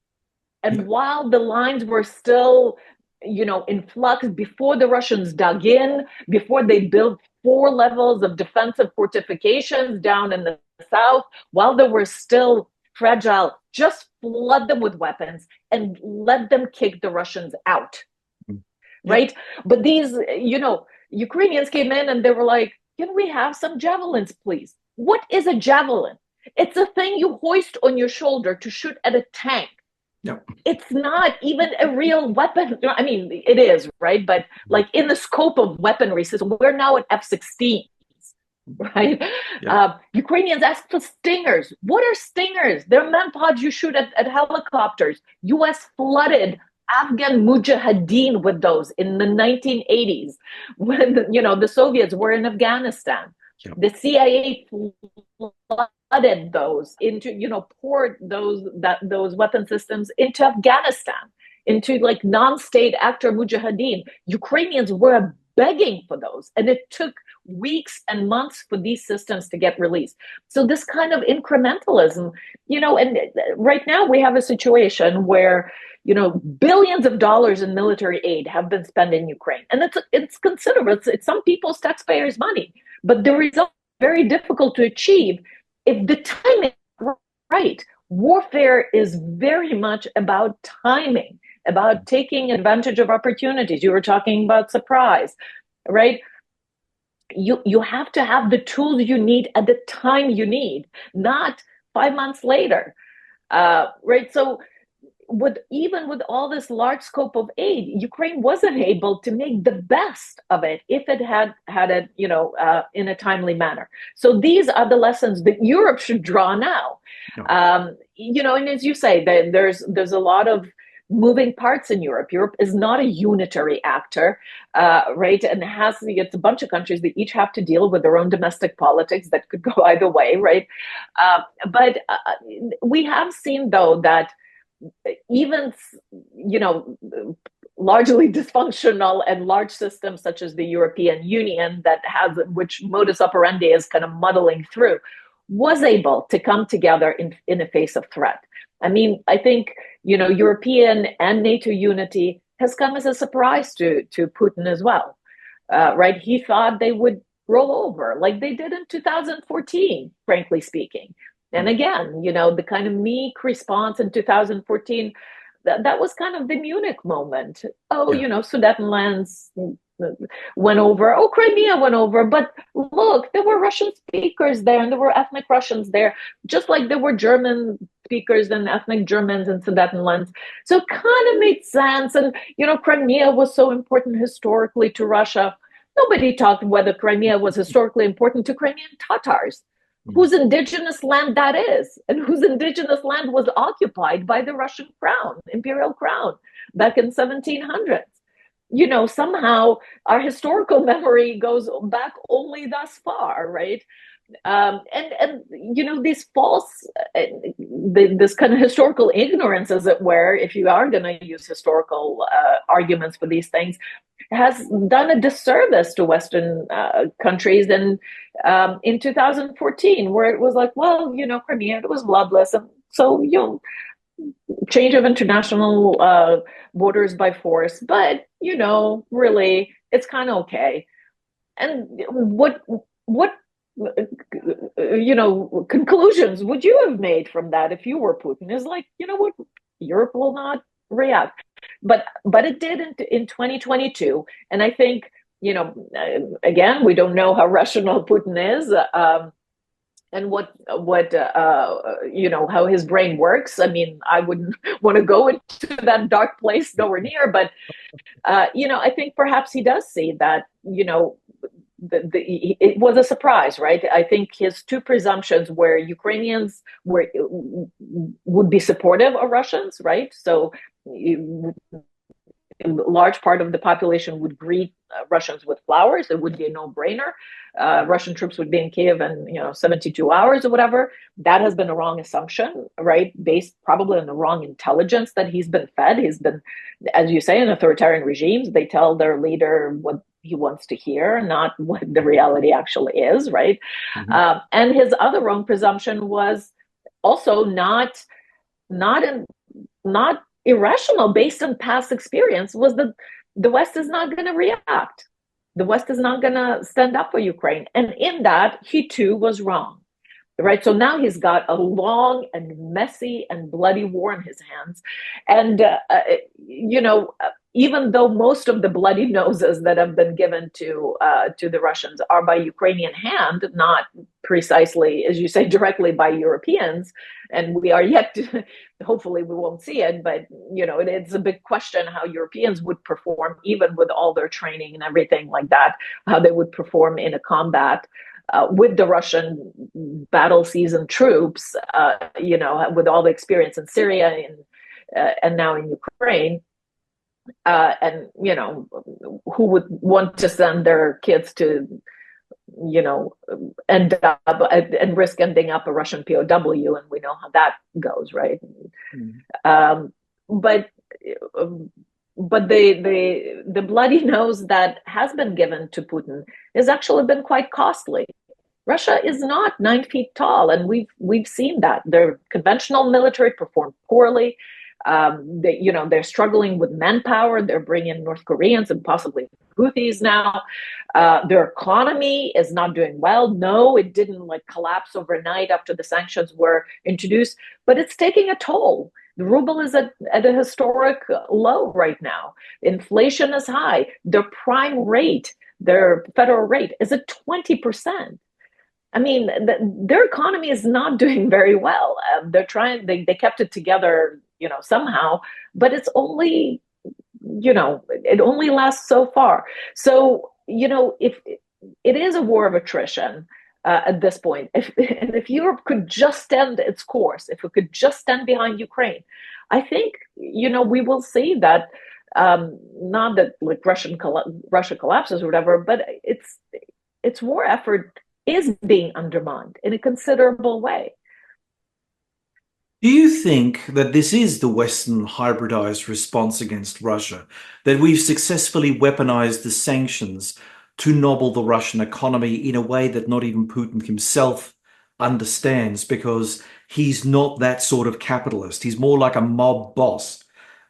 And while the lines were still, in flux, before the Russians dug in, before they built 4 levels of defensive fortifications down in the south, while they were still fragile, just flood them with weapons and let them kick the Russians out. Right? But these, Ukrainians came in and they were like, can we have some javelins, please? What is a javelin? It's a thing you hoist on your shoulder to shoot at a tank. No. It's not even a real weapon. I mean, it is, right? But like in the scope of weaponry system, we're now at F-16s, right? Yeah. Ukrainians ask for Stingers. What are Stingers? They're manpods you shoot at helicopters. U.S. flooded Afghan mujahideen with those in the 1980s when, the Soviets were in Afghanistan. Yeah. The CIA flooded those into, poured those weapon systems into Afghanistan, into like non-state actor mujahideen. Ukrainians were begging for those, and it took weeks and months for these systems to get released. So this kind of incrementalism, and right now we have a situation where, billions of dollars in military aid have been spent in Ukraine, and it's considerable. It's some people's taxpayers' money, but the result is very difficult to achieve if the timing is right. Warfare is very much about timing, about taking advantage of opportunities. You were talking about surprise, right? You have to have the tools you need at the time you need, not 5 months later, right? So even with all this large scope of aid, Ukraine wasn't able to make the best of it if it had it, in a timely manner. So these are the lessons that Europe should draw now. And as you say, there's a lot of moving parts in Europe. Europe is not a unitary actor, right? And it's a bunch of countries that each have to deal with their own domestic politics that could go either way, right? But we have seen, though, that even, largely dysfunctional and large systems such as the European Union which modus operandi is kind of muddling through, was able to come together in the face of threat. I mean, I think, European and NATO unity has come as a surprise to Putin as well, right? He thought they would roll over like they did in 2014, frankly speaking. And again, the kind of meek response in 2014, that was kind of the Munich moment. Sudetenlands went over. Oh, Crimea went over. But look, there were Russian speakers there and there were ethnic Russians there, just like there were German speakers and ethnic Germans in Sudetenlands. So it kind of made sense. And, Crimea was so important historically to Russia. Nobody talked whether Crimea was historically important to Crimean Tatars, whose indigenous land that is, and whose indigenous land was occupied by the Russian crown, imperial crown, back in 1700s. Somehow our historical memory goes back only thus far, right? These false, this kind of historical ignorance, as it were, if you are going to use historical arguments for these things, has done a disservice to Western countries. And in 2014, where it was like, well, Crimea, it was bloodless. And so, change of international borders by force. But, really, it's kind of okay. And what conclusions would you have made from that if you were Putin? Is like, what, Europe will not react. But it did in 2022. And I think, again, we don't know how rational Putin is. and how his brain works. I mean, I wouldn't want to go into that dark place, nowhere near, but I think perhaps he does see that, it was a surprise, right? I think his two presumptions were Ukrainians would be supportive of Russians, right? So a large part of the population would greet Russians with flowers. It would be a no-brainer. Russian troops would be in Kiev in 72 hours or whatever. That has been a wrong assumption, right? Based probably on the wrong intelligence that he's been fed. He's been, as you say, in authoritarian regimes, they tell their leader what he wants to hear, not what the reality actually is, right? Mm-hmm. And his other wrong presumption was also not irrational, based on past experience, was that the West is not going to react. The West is not going to stand up for Ukraine. And in that, he too was wrong, right? So now he's got a long and messy and bloody war in his hands. And, even though most of the bloody noses that have been given to the Russians are by Ukrainian hand, not precisely, as you say, directly by Europeans, and we are yet to, hopefully we won't see it, but it's a big question how Europeans would perform, even with all their training and everything like that, how they would perform in a combat with the Russian battle seasoned troops, with all the experience in Syria and now in Ukraine. And who would want to send their kids to end up and risk ending up a Russian POW, and we know how that goes, right? Mm-hmm. But the bloody nose that has been given to Putin has actually been quite costly. Russia is not 9 feet tall, and we've seen that their conventional military performed poorly. They're struggling with manpower. They're bringing North Koreans and possibly Houthis now. Their economy is not doing well. No, it didn't collapse overnight after the sanctions were introduced, but it's taking a toll. The ruble is at a historic low right now. Inflation is high. Their prime rate, their federal rate, is at 20%. I mean, their economy is not doing very well. They're trying. They kept it together, somehow, but it's only, it only lasts so far. So, if it is a war of attrition at this point, if Europe could just stand its course, if it could just stand behind Ukraine, I think, we will see that, not that Russia collapses or whatever, but its war effort is being undermined in a considerable way. Do you think that this is the Western hybridized response against Russia, that we've successfully weaponized the sanctions to nobble the Russian economy in a way that not even Putin himself understands, because he's not that sort of capitalist. He's more like a mob boss.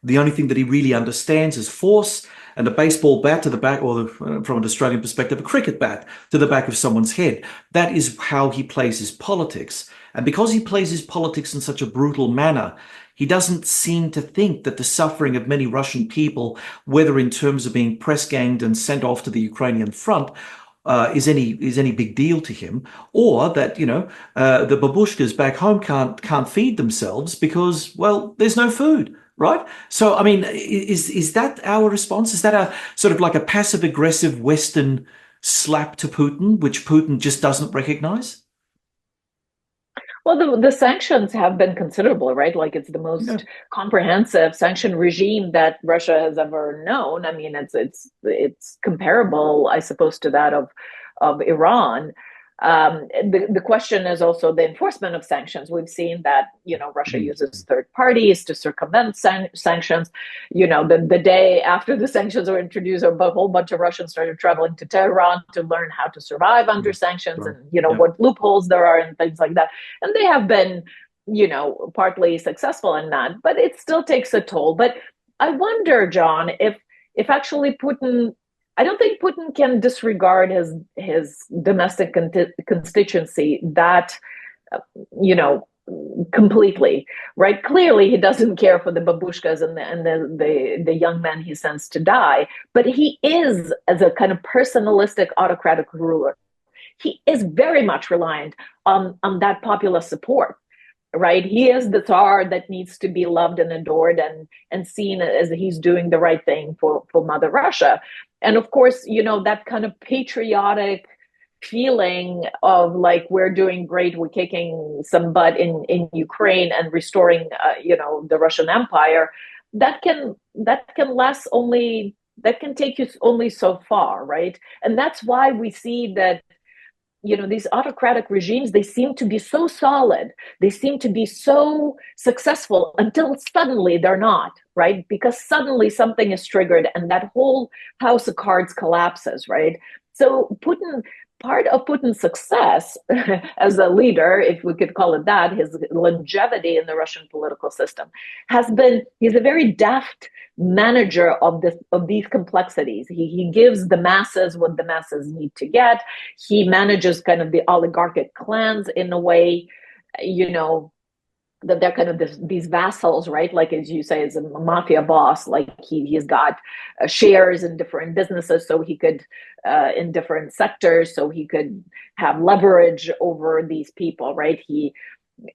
The only thing that he really understands is force and a baseball bat to the back, or from an Australian perspective, a cricket bat to the back of someone's head. That is how he plays his politics. And because he plays his politics in such a brutal manner, he doesn't seem to think that the suffering of many Russian people, whether in terms of being press-ganged and sent off to the Ukrainian front, is any big deal to him, or that the babushkas back home can't feed themselves because, well, there's no food. Right? So, I mean, is that our response? Is that a sort of like a passive-aggressive Western slap to Putin, which Putin just doesn't recognize? Well, the sanctions have been considerable, right? It's the most comprehensive sanction regime that Russia has ever known. I mean, it's comparable, I suppose, to that of Iran. The question is also the enforcement of sanctions. We've seen that, Russia uses third parties to circumvent sanctions. The day after the sanctions were introduced, a whole bunch of Russians started traveling to Tehran to learn how to survive under sanctions and, what loopholes there are and things like that. And they have been, partly successful in that, but it still takes a toll. But I wonder, John, if actually Putin, I don't think Putin can disregard his domestic constituency that, completely, right? Clearly, he doesn't care for the babushkas and the young men he sends to die, but he is, as a kind of personalistic autocratic ruler, he is very much reliant on that popular support. Right, he is the Tsar that needs to be loved and adored and seen as he's doing the right thing for Mother Russia. And of course, that kind of patriotic feeling of like, we're doing great, we're kicking some butt in Ukraine and restoring the Russian Empire, that can last only, that can take you only so far, right? And that's why we see that these autocratic regimes, they seem to be so solid, they seem to be so successful until suddenly they're not, right? Because suddenly something is triggered and that whole house of cards collapses, right? So part of Putin's success as a leader, if we could call it that, his longevity in the Russian political system, has been, he's a very deft manager of these complexities. He gives the masses what the masses need to get. He manages kind of the oligarchic clans in a way, that they're kind of these vassals, right? Like, as you say, as a mafia boss, like he's got shares in different businesses, so he could, in different sectors, so he could have leverage over these people, right?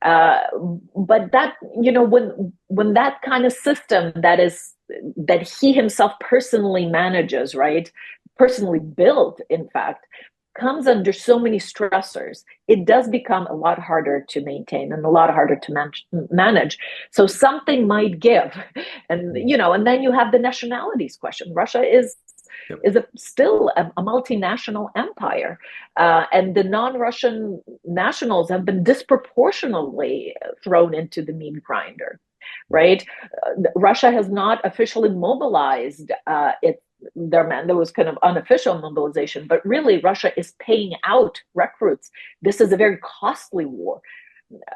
But that, when that kind of system that he himself personally manages, right? Personally built, in fact, comes under so many stressors, it does become a lot harder to maintain and a lot harder to manage. So something might give, and and then you have the nationalities question. Russia is still a multinational empire, and the non-Russian nationals have been disproportionately thrown into the meat grinder, right? Russia has not officially mobilized their men. There was kind of unofficial mobilization, but really Russia is paying out recruits. This is a very costly war,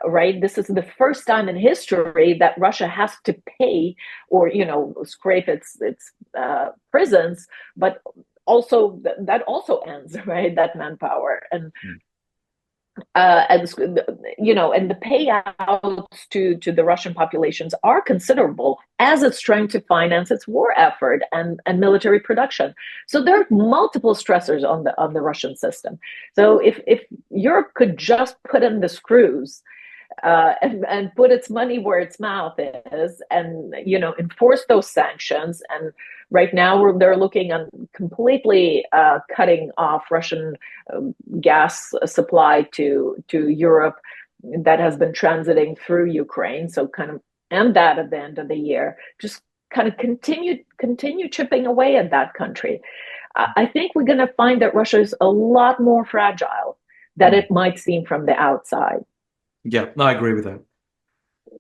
right? This is the first time in history that Russia has to pay or, scrape its prisons, but also that also ends, right? That manpower. And and the payouts to the Russian populations are considerable as it's trying to finance its war effort and military production. So there are multiple stressors on the Russian system. So if Europe could just put in the screws, and put its money where its mouth is, and enforce those sanctions. And right now they're looking on completely cutting off Russian gas supply to Europe that has been transiting through Ukraine. So kind of end that at the end of the year. Just kind of continue chipping away at that country. I think we're going to find that Russia is a lot more fragile than it might seem from the outside. Yeah, I agree with that.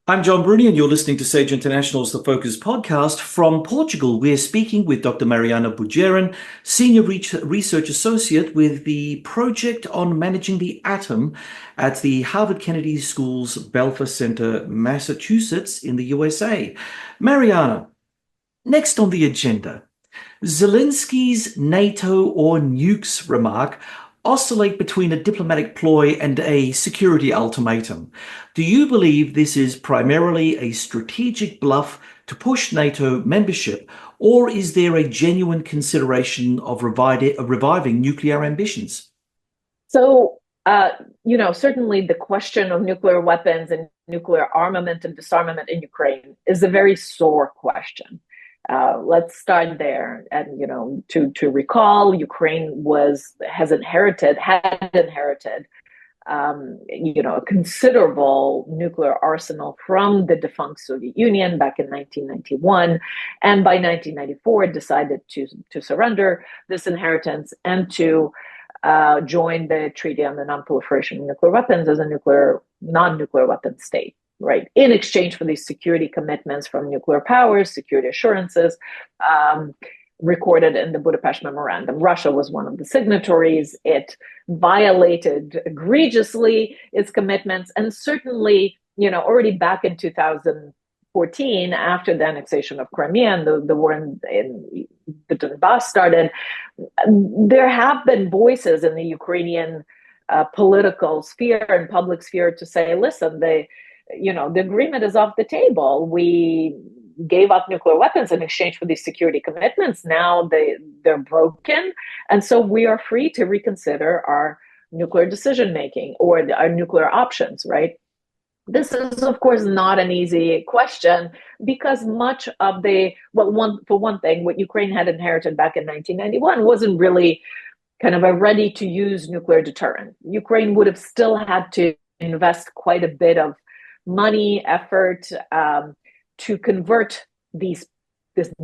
I'm John Bruni, and you're listening to Sage International's The Focus podcast. From Portugal, we're speaking with Dr. Mariana Budjeryn, Senior Research Associate with the Project on Managing the Atom at the Harvard Kennedy School's Belfer Center, Massachusetts, in the USA. Mariana, next on the agenda, Zelensky's NATO or nukes remark oscillate between a diplomatic ploy and a security ultimatum. Do you believe this is primarily a strategic bluff to push NATO membership, or is there a genuine consideration of reviving nuclear ambitions? So, certainly the question of nuclear weapons and nuclear armament and disarmament in Ukraine is a very sore question. Let's start there. And, to recall, Ukraine had inherited, a considerable nuclear arsenal from the defunct Soviet Union back in 1991. And by 1994, it decided to surrender this inheritance and to join the Treaty on the Non-Proliferation of Nuclear Weapons as a non-nuclear weapon state. Right, in exchange for these security commitments from nuclear powers, security assurances recorded in the Budapest Memorandum. Russia was one of the signatories. It violated egregiously its commitments, and certainly, already back in 2014, after the annexation of Crimea and the war in the Donbass started, there have been voices in the Ukrainian political sphere and public sphere to say, listen, the agreement is off the table. We gave up nuclear weapons in exchange for these security commitments. Now they're broken. And so we are free to reconsider our nuclear decision making or our nuclear options, right? This is, of course, not an easy question because much of for one thing, what Ukraine had inherited back in 1991 wasn't really kind of a ready to use nuclear deterrent. Ukraine would have still had to invest quite a bit of money, effort to convert these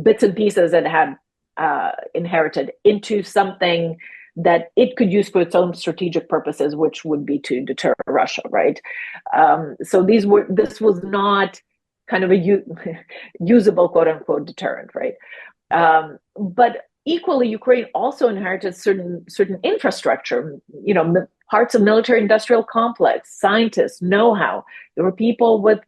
bits and pieces that had inherited into something that it could use for its own strategic purposes, which would be to deter Russia, right? So this was not kind of a usable, quote unquote, deterrent, right? But equally, Ukraine also inherited certain infrastructure, parts of military industrial complex, scientists, know-how. There were people with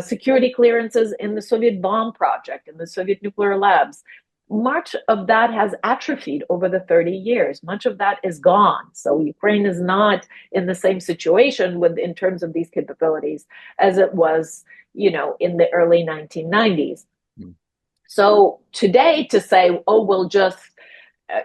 security clearances in the Soviet bomb project, in the Soviet nuclear labs. Much of that has atrophied over the 30 years. Much of that is gone. So Ukraine is not in the same situation in terms of these capabilities as it was, in the early 1990s. So today to say, oh, we'll just,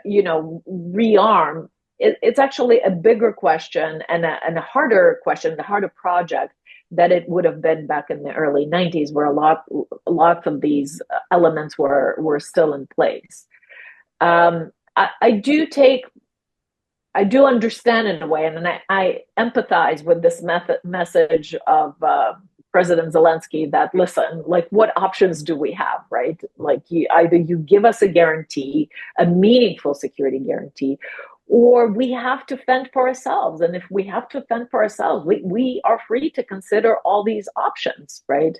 rearm, it's actually a bigger question and a harder question, the harder project that it would have been back in the early 90s, where lots of these elements were still in place. I do understand in a way, and I empathize with this message of President Zelensky that, listen, like, what options do we have, right? Like, either you give us a guarantee, a meaningful security guarantee, or we have to fend for ourselves. And if we have to fend for ourselves, we are free to consider all these options, right,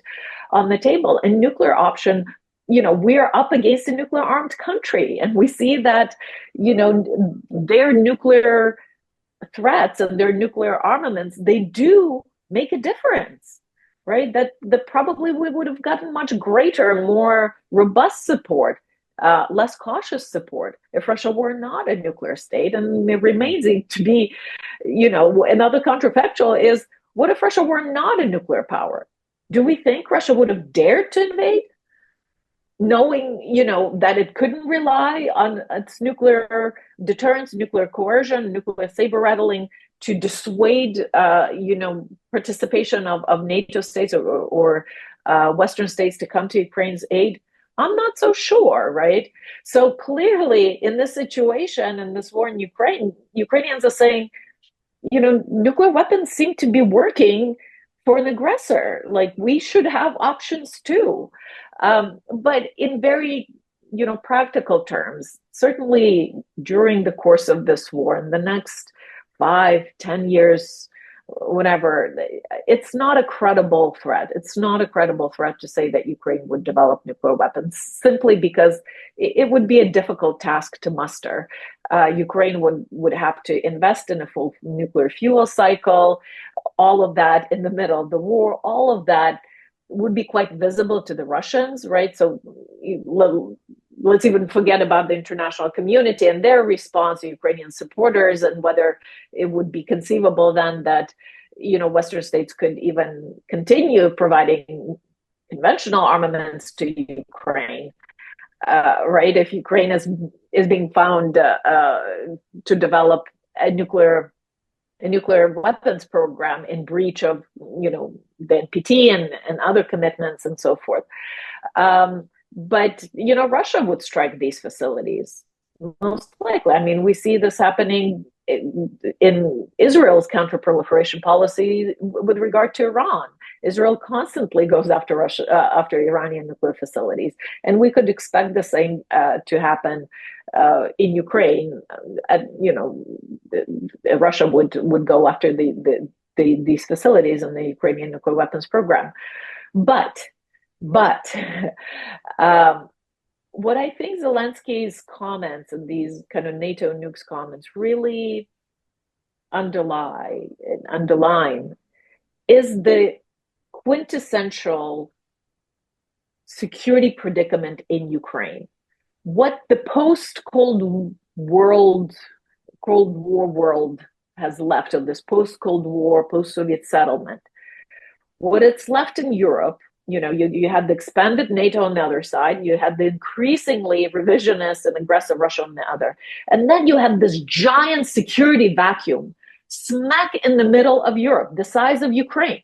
on the table. And nuclear option, we're up against a nuclear armed country. And we see that, their nuclear threats and their nuclear armaments, they do make a difference. Right, that probably we would have gotten much greater, more robust support, less cautious support if Russia were not a nuclear state. And it remains to be, another counterfactual is, what if Russia were not a nuclear power? Do we think Russia would have dared to invade, knowing, that it couldn't rely on its nuclear deterrence, nuclear coercion, nuclear saber rattling to dissuade, participation of NATO states or Western states to come to Ukraine's aid? I'm not so sure, right? So clearly, in this situation, in this war in Ukraine, Ukrainians are saying, nuclear weapons seem to be working for an aggressor. Like, we should have options too. But in very, practical terms, certainly during the course of this war, in the next 5-10 years, whatever, it's not a credible threat. It's not a credible threat to say that Ukraine would develop nuclear weapons, simply because it would be a difficult task to muster. Ukraine would have to invest in a full nuclear fuel cycle, all of that in the middle of the war, all of that would be quite visible to the Russians, right? So let's even forget about the international community and their response to Ukrainian supporters, and whether it would be conceivable then that, Western states could even continue providing conventional armaments to Ukraine, right? If Ukraine is being found to develop a nuclear weapons program in breach of, the NPT and other commitments and so forth. But, Russia would strike these facilities, most likely. I mean, we see this happening in Israel's counterproliferation policy with regard to Iran. Israel constantly goes after Russia, after Iranian nuclear facilities. And we could expect the same to happen in Ukraine. Russia would go after these facilities in the Ukrainian nuclear weapons program. But what I think Zelensky's comments and these kind of NATO nukes comments really underline is the quintessential security predicament in Ukraine. What the post-Cold War world has left of this post-Cold War, post-Soviet settlement, what it's left in Europe, you had the expanded NATO on the other side, you had the increasingly revisionist and aggressive Russia on the other, and then you had this giant security vacuum smack in the middle of Europe, the size of Ukraine.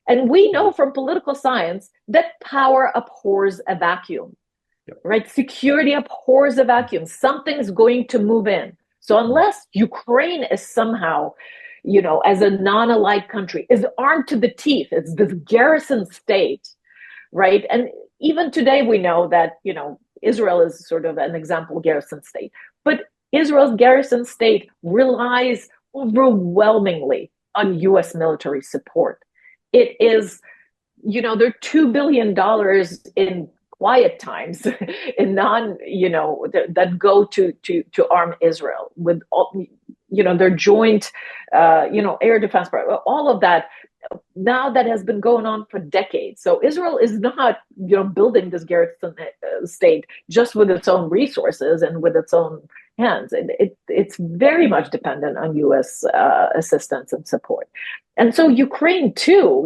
And we know from political science that power abhors a vacuum, right? Security abhors a vacuum. Something's going to move in. So unless Ukraine is somehow, as a non-allied country, is armed to the teeth, it's this garrison state, right? And even today we know that, Israel is sort of an example garrison state. But Israel's garrison state relies overwhelmingly on US military support. It is, there are $2 billion in quiet times in that go to arm Israel with all, their joint, air defense, all of that. Now that has been going on for decades. So Israel is not, building this garrison state just with its own resources and with its own hands. It's very much dependent on U.S. assistance and support. And so Ukraine too,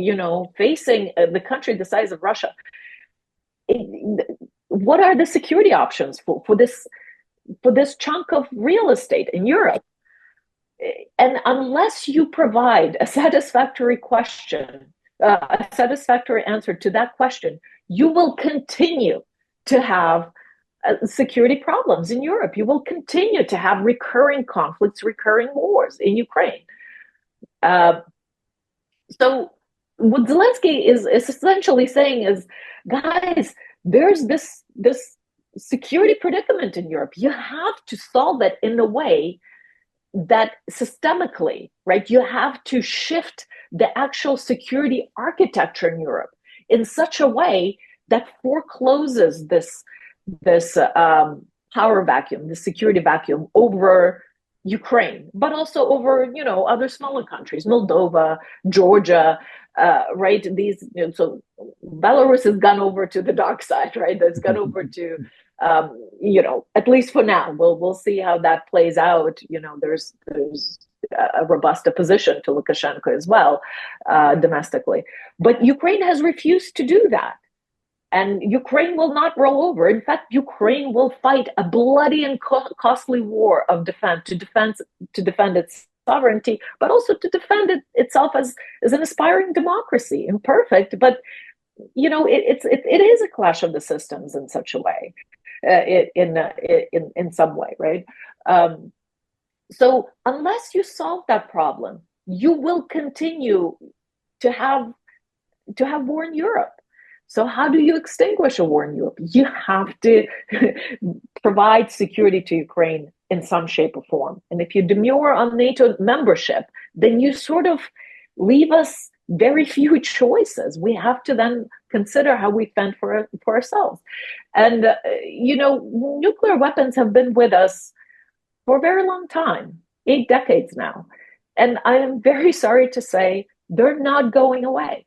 facing the country the size of Russia, what are the security options for this chunk of real estate in Europe? And unless you provide a satisfactory answer to that question, you will continue to have security problems in Europe. You will continue to have recurring conflicts, recurring wars in Ukraine. So what Zelensky is essentially saying is, guys, there's this security predicament in Europe. You have to solve it in a way that systemically, right? You have to shift the actual security architecture in Europe in such a way that forecloses this power vacuum, the security vacuum over Ukraine, but also over, other smaller countries, Moldova, Georgia, right? These, so Belarus has gone over to the dark side, right? That's gone over to, at least for now. We'll see how that plays out. There's a robust opposition to Lukashenko as well, domestically. But Ukraine has refused to do that. And Ukraine will not roll over. In fact, Ukraine will fight a bloody and costly war of defense to defend its sovereignty, but also to defend itself as an aspiring democracy. Imperfect, but it is a clash of the systems in such a way, in some way, right? So unless you solve that problem, you will continue to have war in Europe. So how do you extinguish a war in Europe? You have to provide security to Ukraine in some shape or form. And if you demur on NATO membership, then you sort of leave us very few choices. We have to then consider how we fend for ourselves. And, nuclear weapons have been with us for a very long time, 8 decades now. And I am very sorry to say they're not going away.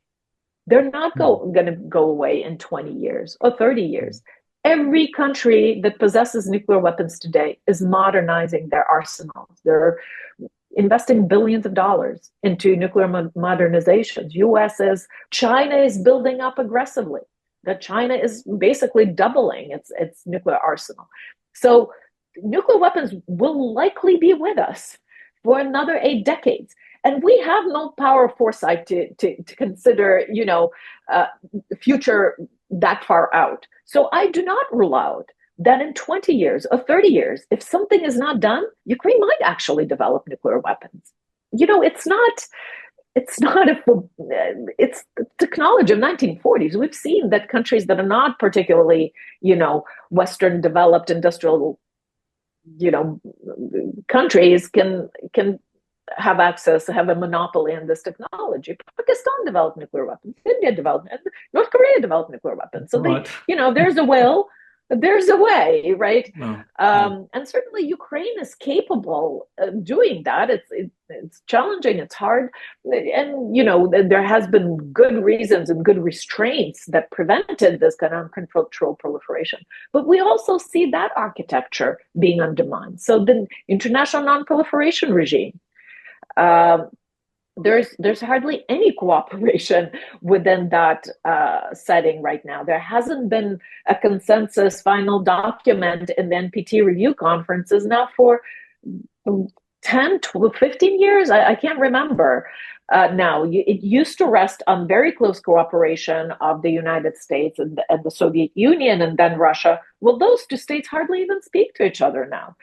They're not going to go away in 20 years or 30 years. Every country that possesses nuclear weapons today is modernizing their arsenals. They're investing billions of dollars into nuclear modernizations. China is building up aggressively. That China is basically doubling its nuclear arsenal. So nuclear weapons will likely be with us for another 8 decades. And we have no power of foresight to consider, future that far out. So I do not rule out that in 20 years or 30 years, if something is not done, Ukraine might actually develop nuclear weapons. It's technology of 1940s. We've seen that countries that are not particularly, Western developed industrial, countries can have a monopoly on this technology. Pakistan developed nuclear weapons. India developed, North Korea developed nuclear weapons. So right. There's a will, there's a way, right? No. And certainly Ukraine is capable of doing that. It's challenging, it's hard. And, there has been good reasons and good restraints that prevented this kind of uncontrolled proliferation. But we also see that architecture being undermined. So the international non-proliferation regime, there's hardly any cooperation within that setting right now. There hasn't been a consensus final document in the NPT review conferences now for 10, 12, 15 years. I can't remember now. It used to rest on very close cooperation of the United States and the Soviet Union and then Russia. Well, those two states hardly even speak to each other now.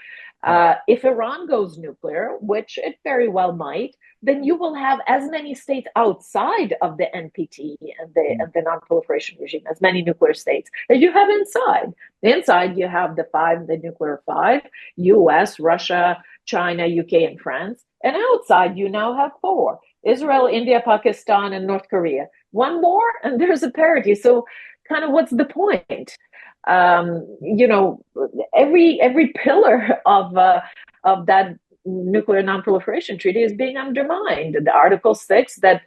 If Iran goes nuclear, which it very well might, then you will have as many states outside of the NPT and the non-proliferation regime, as many nuclear states as you have inside. Inside, you have the nuclear five: US, Russia, China, UK, and France. And outside, you now have four: Israel, India, Pakistan, and North Korea. One more, and there's a parity. So, kind of, what's the point? Every pillar of that nuclear non-proliferation treaty is being undermined. The Article 6 that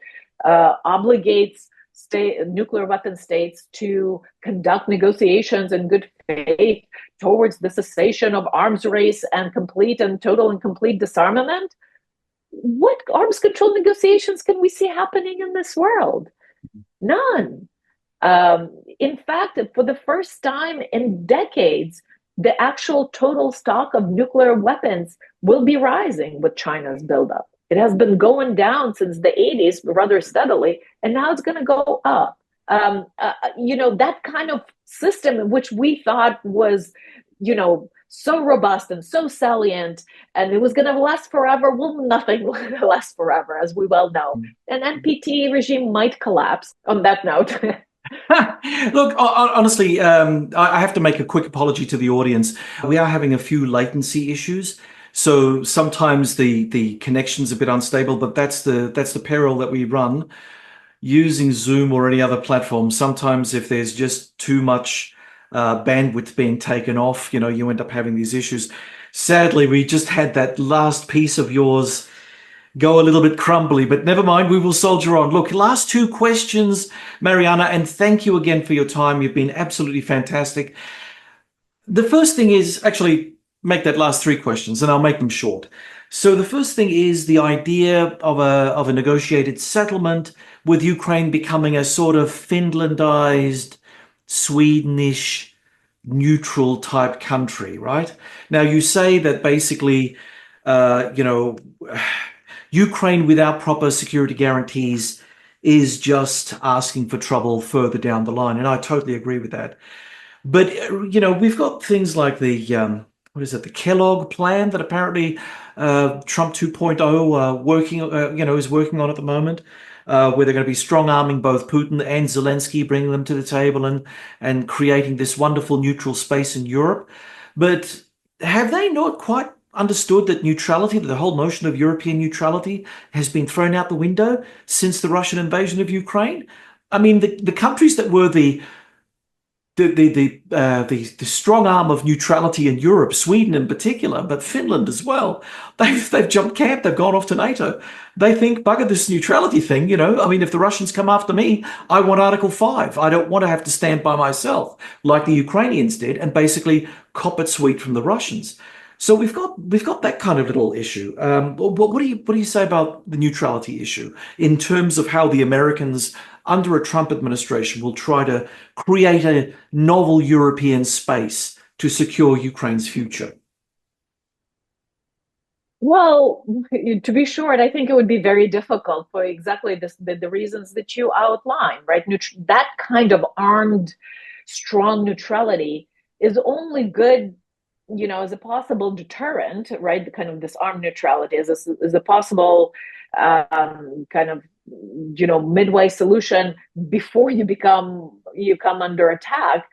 obligates nuclear weapon states to conduct negotiations in good faith towards the cessation of arms race and total and complete disarmament. What arms control negotiations can we see happening in this world? None. In fact, for the first time in decades, the actual total stock of nuclear weapons will be rising with China's buildup. It has been going down since the 80s rather steadily, and now it's going to go up. That kind of system, which we thought was, so robust and so salient, and it was going to last forever. Well, nothing will last forever, as we well know. An NPT regime might collapse. On that note. Look, honestly, I have to make a quick apology to the audience. We are having a few latency issues, so sometimes the connection's a bit unstable. But that's the peril that we run using Zoom or any other platform. Sometimes, if there's just too much bandwidth being taken off, you end up having these issues. Sadly, we just had that last piece of yours go a little bit crumbly, but never mind, we will soldier on. Look, last two questions, Mariana, and thank you again for your time. You've been absolutely fantastic. The first thing is, actually, make that last three questions, and I'll make them short. So the first thing is the idea of a negotiated settlement with Ukraine becoming a sort of Finlandized, Swedenish, neutral type country, right? Now, you say that basically, Ukraine without proper security guarantees is just asking for trouble further down the line. And I totally agree with that. But, we've got things like the Kellogg plan that apparently Trump 2.0 is working on at the moment, where they're going to be strong arming both Putin and Zelensky, bringing them to the table and creating this wonderful neutral space in Europe. But have they not quite understood that neutrality, the whole notion of European neutrality, has been thrown out the window since the Russian invasion of Ukraine? I mean, the countries that were the strong arm of neutrality in Europe, Sweden in particular, but Finland as well, they've jumped camp. They've gone off to NATO. They think, bugger this neutrality thing. I mean, if the Russians come after me, I want Article 5. I don't want to have to stand by myself like the Ukrainians did and basically cop it sweet from the Russians. So we've got that kind of little issue. What do you say about the neutrality issue in terms of how the Americans under a Trump administration will try to create a novel European space to secure Ukraine's future? Well, to be short, I think it would be very difficult for exactly the reasons that you outlined, right? That kind of armed, strong neutrality is only good, as a possible deterrent, right? The kind of this armed neutrality is a possible kind of, midway solution before you come under attack.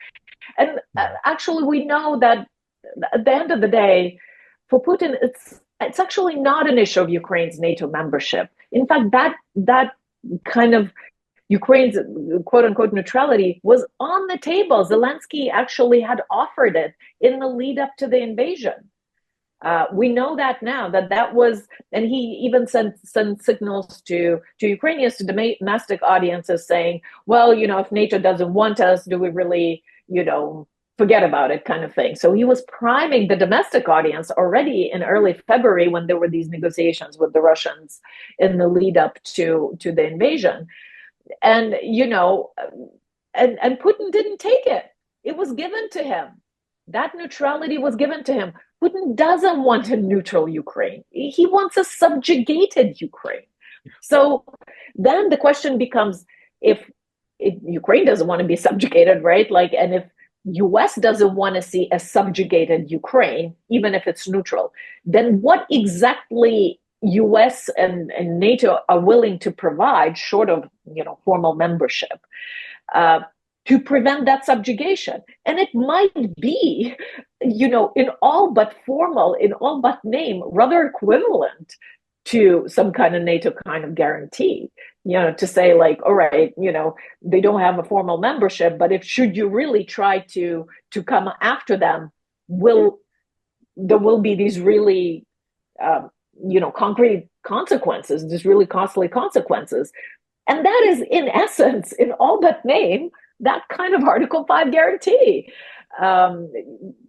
And actually, we know that at the end of the day, for Putin, it's actually not an issue of Ukraine's NATO membership. In fact, that kind of Ukraine's quote-unquote neutrality was on the table. Zelensky actually had offered it in the lead up to the invasion. We know that now, that was, and he even sent signals to Ukrainians, to domestic audiences saying, well, if NATO doesn't want us, do we really, forget about it, kind of thing. So he was priming the domestic audience already in early February when there were these negotiations with the Russians in the lead up to the invasion. And, and Putin didn't take it. It was given to him. That neutrality was given to him. Putin doesn't want a neutral Ukraine. He wants a subjugated Ukraine. So then the question becomes, if Ukraine doesn't want to be subjugated, right? Like, and if US doesn't want to see a subjugated Ukraine, even if it's neutral, then what exactly US and NATO are willing to provide, short of formal membership, to prevent that subjugation? And it might be, in all but formal, in all but name, rather equivalent to some kind of NATO kind of guarantee, to say like, all right, they don't have a formal membership, but if should you really try to come after them, there will be these really, concrete consequences, these really costly consequences. And that is, in essence, in all but name, that kind of Article 5 guarantee.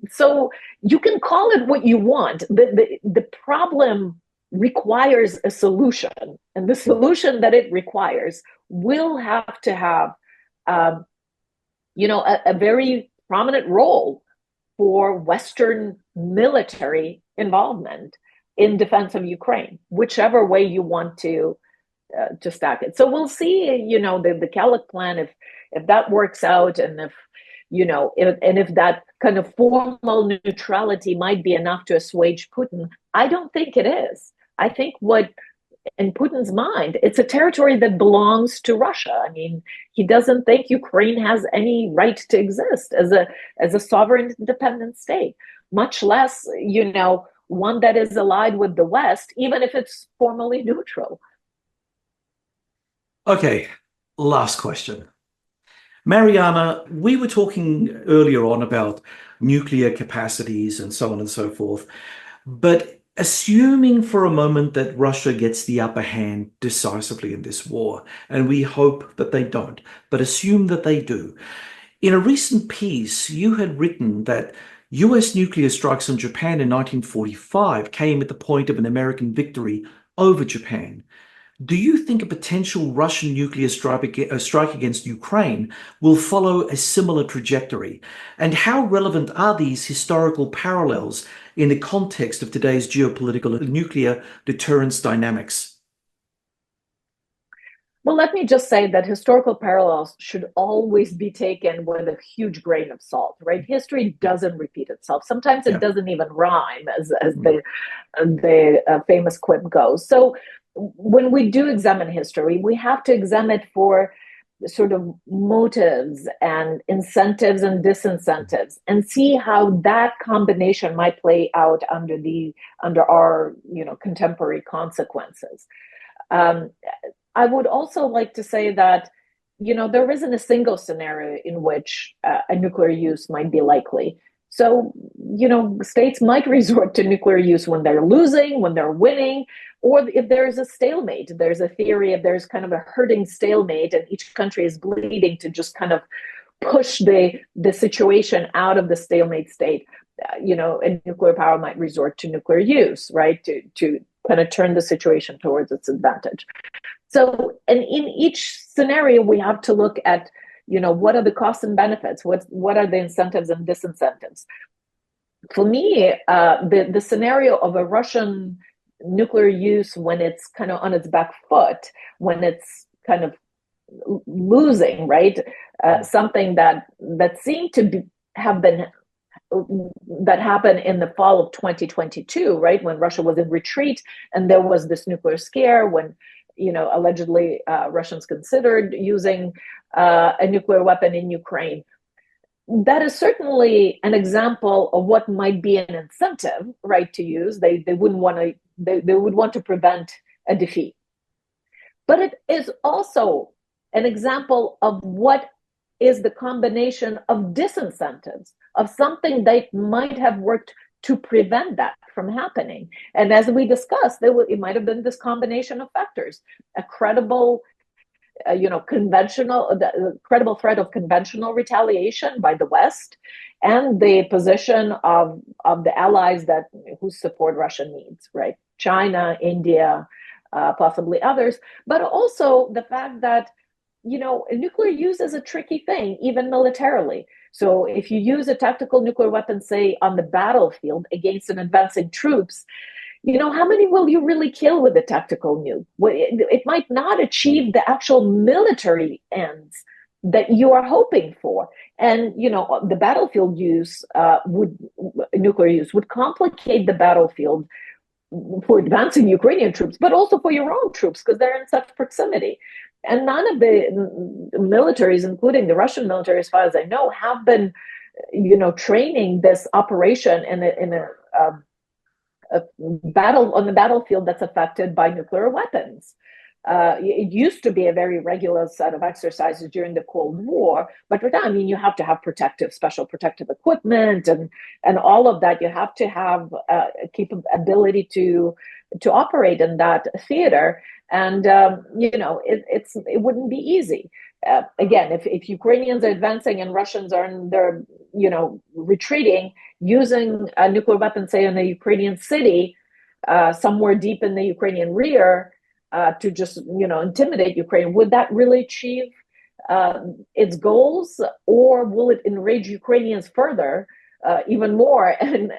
So you can call it what you want. The problem requires a solution, and the solution that it requires will have to have, a very prominent role for Western military involvement in defense of Ukraine, whichever way you want to stack it. So we'll see, the Kellock plan, if that works out, and if that kind of formal neutrality might be enough to assuage Putin. I don't think it is. I think what, in Putin's mind, it's a territory that belongs to Russia. I mean, he doesn't think Ukraine has any right to exist as a sovereign, independent state, much less, one that is allied with the West, even if it's formally neutral. Okay, last question. Mariana, we were talking earlier on about nuclear capacities and so on and so forth, but assuming for a moment that Russia gets the upper hand decisively in this war, and we hope that they don't, but assume that they do. In a recent piece, you had written that US nuclear strikes on Japan in 1945 came at the point of an American victory over Japan. Do you think a potential Russian nuclear strike against Ukraine will follow a similar trajectory? And how relevant are these historical parallels in the context of today's geopolitical nuclear deterrence dynamics? Well, let me just say that historical parallels should always be taken with a huge grain of salt, right? History doesn't repeat itself. Sometimes it doesn't even rhyme, as the famous quip goes. So when we do examine history, we have to examine it for sort of motives and incentives and disincentives, and see how that combination might play out under our contemporary consequences. I would also like to say that there isn't a single scenario in which a nuclear use might be likely. So, states might resort to nuclear use when they're losing, when they're winning, or if there's a stalemate. There's a theory if there's kind of a hurting stalemate and each country is bleeding to just kind of push the situation out of the stalemate state, a nuclear power might resort to nuclear use, right, to kind of turn the situation towards its advantage. So, and in each scenario, we have to look at, what are the costs and benefits? What are the incentives and disincentives? For me, the scenario of a Russian nuclear use when it's kind of on its back foot, when it's kind of losing, right? Something that seemed to have been, that happened in the fall of 2022, right? When Russia was in retreat and there was this nuclear scare, when allegedly Russians considered using a nuclear weapon in Ukraine. That is certainly an example of what might be an incentive, right, to use. They wouldn't want to. They would want to prevent a defeat. But it is also an example of what is the combination of disincentives, of something that might have worked to prevent that from happening. And as we discussed, it might have been this combination of factors: a credible, credible threat of conventional retaliation by the West, and the position of the allies whose support Russia needs, right? China, India, possibly others, but also the fact that nuclear use is a tricky thing, even militarily. So if you use a tactical nuclear weapon, say on the battlefield against an advancing troops, how many will you really kill with a tactical nuke? It might not achieve the actual military ends that you are hoping for. And, the battlefield use nuclear use would complicate the battlefield for advancing Ukrainian troops, but also for your own troops, because they're in such proximity. And none of the militaries, including the Russian military, as far as I know, have been, training this operation in a battle on the battlefield that's affected by nuclear weapons. It used to be a very regular set of exercises during the Cold War, but for that, you have to have special protective equipment and all of that. You have to have capability to operate in that theater, and it wouldn't be easy. Again, if Ukrainians are advancing and Russians are retreating, using a nuclear weapon, say in a Ukrainian city, somewhere deep in the Ukrainian rear, to just intimidate Ukraine, would that really achieve its goals, or will it enrage Ukrainians further, even more, and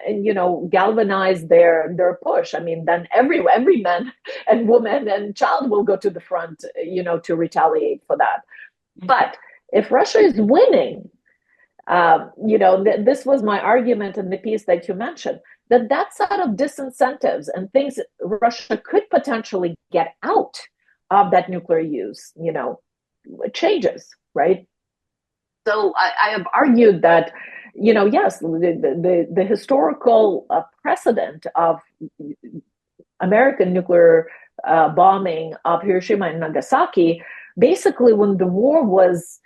galvanize their push? Then every man and woman and child will go to the front, to retaliate for that. But if Russia is winning, this was my argument in the piece that you mentioned, that set of disincentives and things Russia could potentially get out of that nuclear use, changes, right? So I have argued that, yes, the historical precedent of American nuclear bombing of Hiroshima and Nagasaki, basically when the war was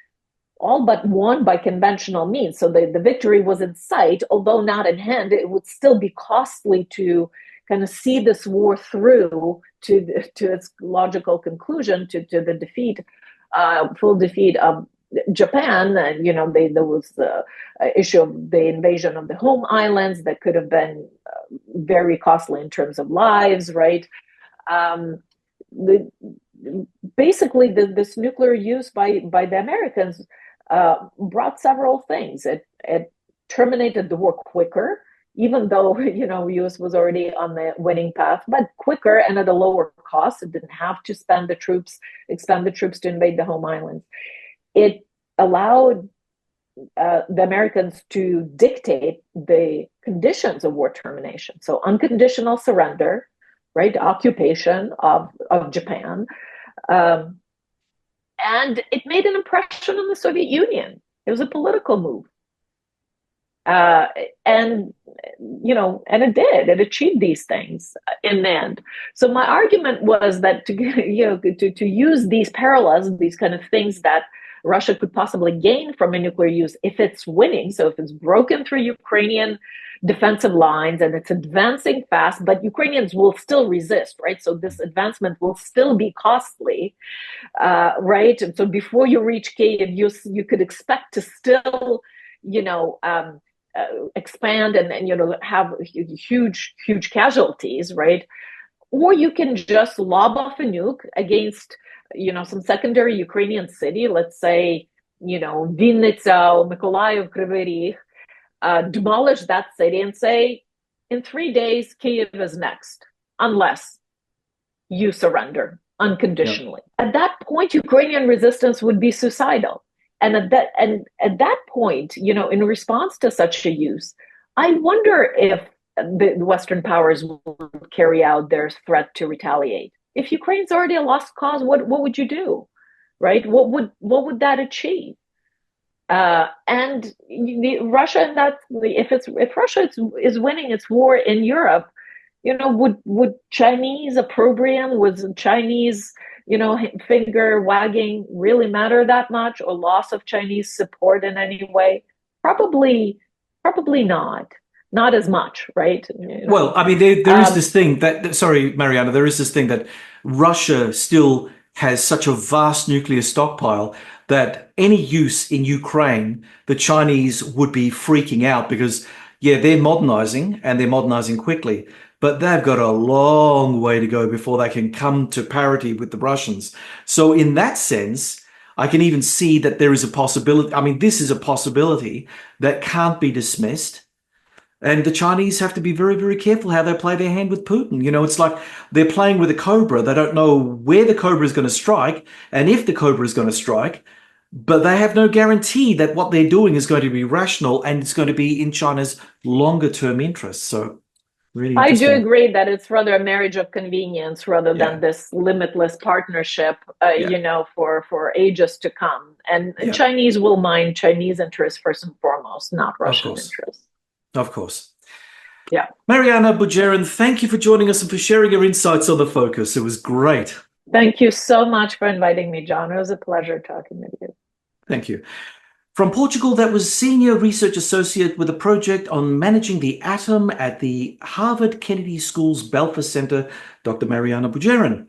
all but won by conventional means. So the victory was in sight, although not in hand. It would still be costly to kind of see this war through to its logical conclusion, to the defeat, full defeat of Japan. And, there was the issue of the invasion of the home islands that could have been very costly in terms of lives, right? Basically, this nuclear use by the Americans brought several things. It terminated the war quicker, even though U.S. was already on the winning path, but quicker and at a lower cost. It didn't have to expend the troops to invade the home islands. It allowed the Americans to dictate the conditions of war termination. So unconditional surrender, right? Occupation of Japan. And it made an impression on the Soviet Union. It was a political move. And it did. It achieved these things in the end. So my argument was that to use these parallels, these kind of things that Russia could possibly gain from a nuclear use if it's winning. So if it's broken through Ukrainian defensive lines and it's advancing fast, but Ukrainians will still resist, right? So this advancement will still be costly, right? And so before you reach Kiev, you could expect to still, expand and have huge casualties, right? Or you can just lob off a nuke against some secondary Ukrainian city, let's say Vinnytsia or Mykolaiv, Kryvyi Rih, demolish that city and say in 3 days Kiev is next, unless you surrender unconditionally. Yep. At that point, Ukrainian resistance would be suicidal. And at that point, in response to such a use, I wonder if the Western powers would carry out their threat to retaliate. If Ukraine's already a lost cause, what would you do, right? What would that achieve? And Russia, and that if Russia is winning its war in Europe, would Chinese opprobrium, was Chinese finger wagging really matter that much, or loss of Chinese support in any way? Probably not as much, right? Well, there is this thing that, sorry, Mariana, there is this thing that Russia still has such a vast nuclear stockpile that any use in Ukraine, the Chinese would be freaking out because, yeah, they're modernizing and they're modernizing quickly, but they've got a long way to go before they can come to parity with the Russians. So in that sense, I can even see that there is a possibility. I mean, this is a possibility that can't be dismissed. And the Chinese have to be very, very careful how they play their hand with Putin. You know, it's like they're playing with a cobra. They don't know where the cobra is going to strike and if the cobra is going to strike, but they have no guarantee that what they're doing is going to be rational and it's going to be in China's longer term interests. So really I do interesting. agree that it's rather a marriage of convenience rather than this limitless partnership, for ages to come. And Chinese will mind Chinese interests first and foremost, not Russian interests. Of course. Yeah. Mariana Budjeryn, thank you for joining us and for sharing your insights on The Focus. It was great. Thank you so much for inviting me, John. It was a pleasure talking with you. Thank you. From Portugal, that was Senior Research Associate with a project on managing the atom at the Harvard Kennedy School's Belfer Center, Dr. Mariana Budjeryn.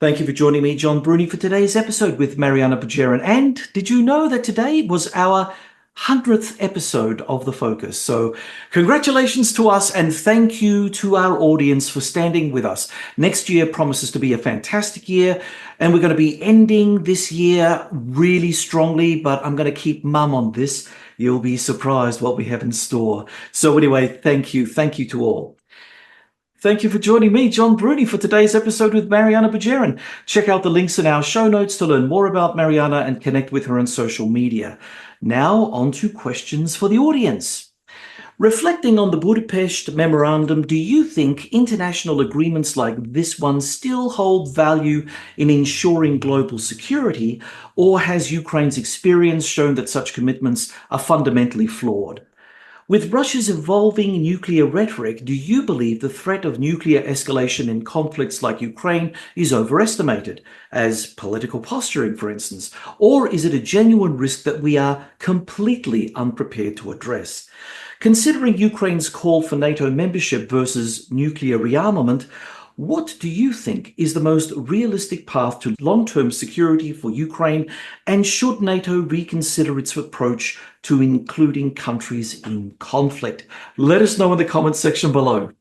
Thank you for joining me, John Bruni, for today's episode with Mariana Budjeryn. And did you know that today was our 100th episode of The Focus? So congratulations to us and thank you to our audience for standing with us. Next year promises to be a fantastic year and we're going to be ending this year really strongly, but I'm going to keep mum on this. You'll be surprised what we have in store. So anyway, thank you. Thank you to all. Thank you for joining me, John Bruni, for today's episode with Mariana Budjeryn. Check out the links in our show notes to learn more about Mariana and connect with her on social media. Now, on to questions for the audience. Reflecting on the Budapest Memorandum, do you think international agreements like this one still hold value in ensuring global security, or has Ukraine's experience shown that such commitments are fundamentally flawed? With Russia's evolving nuclear rhetoric, do you believe the threat of nuclear escalation in conflicts like Ukraine is overestimated, as political posturing, for instance? Or is it a genuine risk that we are completely unprepared to address? Considering Ukraine's call for NATO membership versus nuclear rearmament, what do you think is the most realistic path to long-term security for Ukraine, and should NATO reconsider its approach to including countries in conflict? Let us know in the comments section below.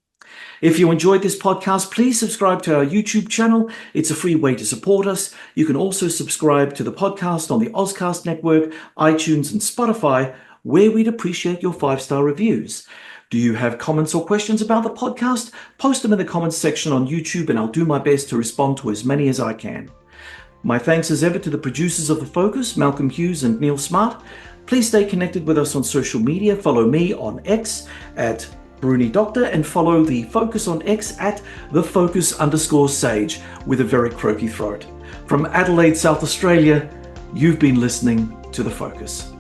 If you enjoyed this podcast, please subscribe to our YouTube channel. It's a free way to support us. You can also subscribe to the podcast on the Auscast Network, iTunes and Spotify, where we'd appreciate your 5-star reviews. Do you have comments or questions about the podcast? Post them in the comments section on YouTube and I'll do my best to respond to as many as I can. My thanks as ever to the producers of The Focus, Malcolm Hughes and Neil Smart. Please stay connected with us on social media. Follow me on X at Bruni Doctor and follow The Focus on X at @thefocus_sage with a very croaky throat. From Adelaide, South Australia, you've been listening to The Focus.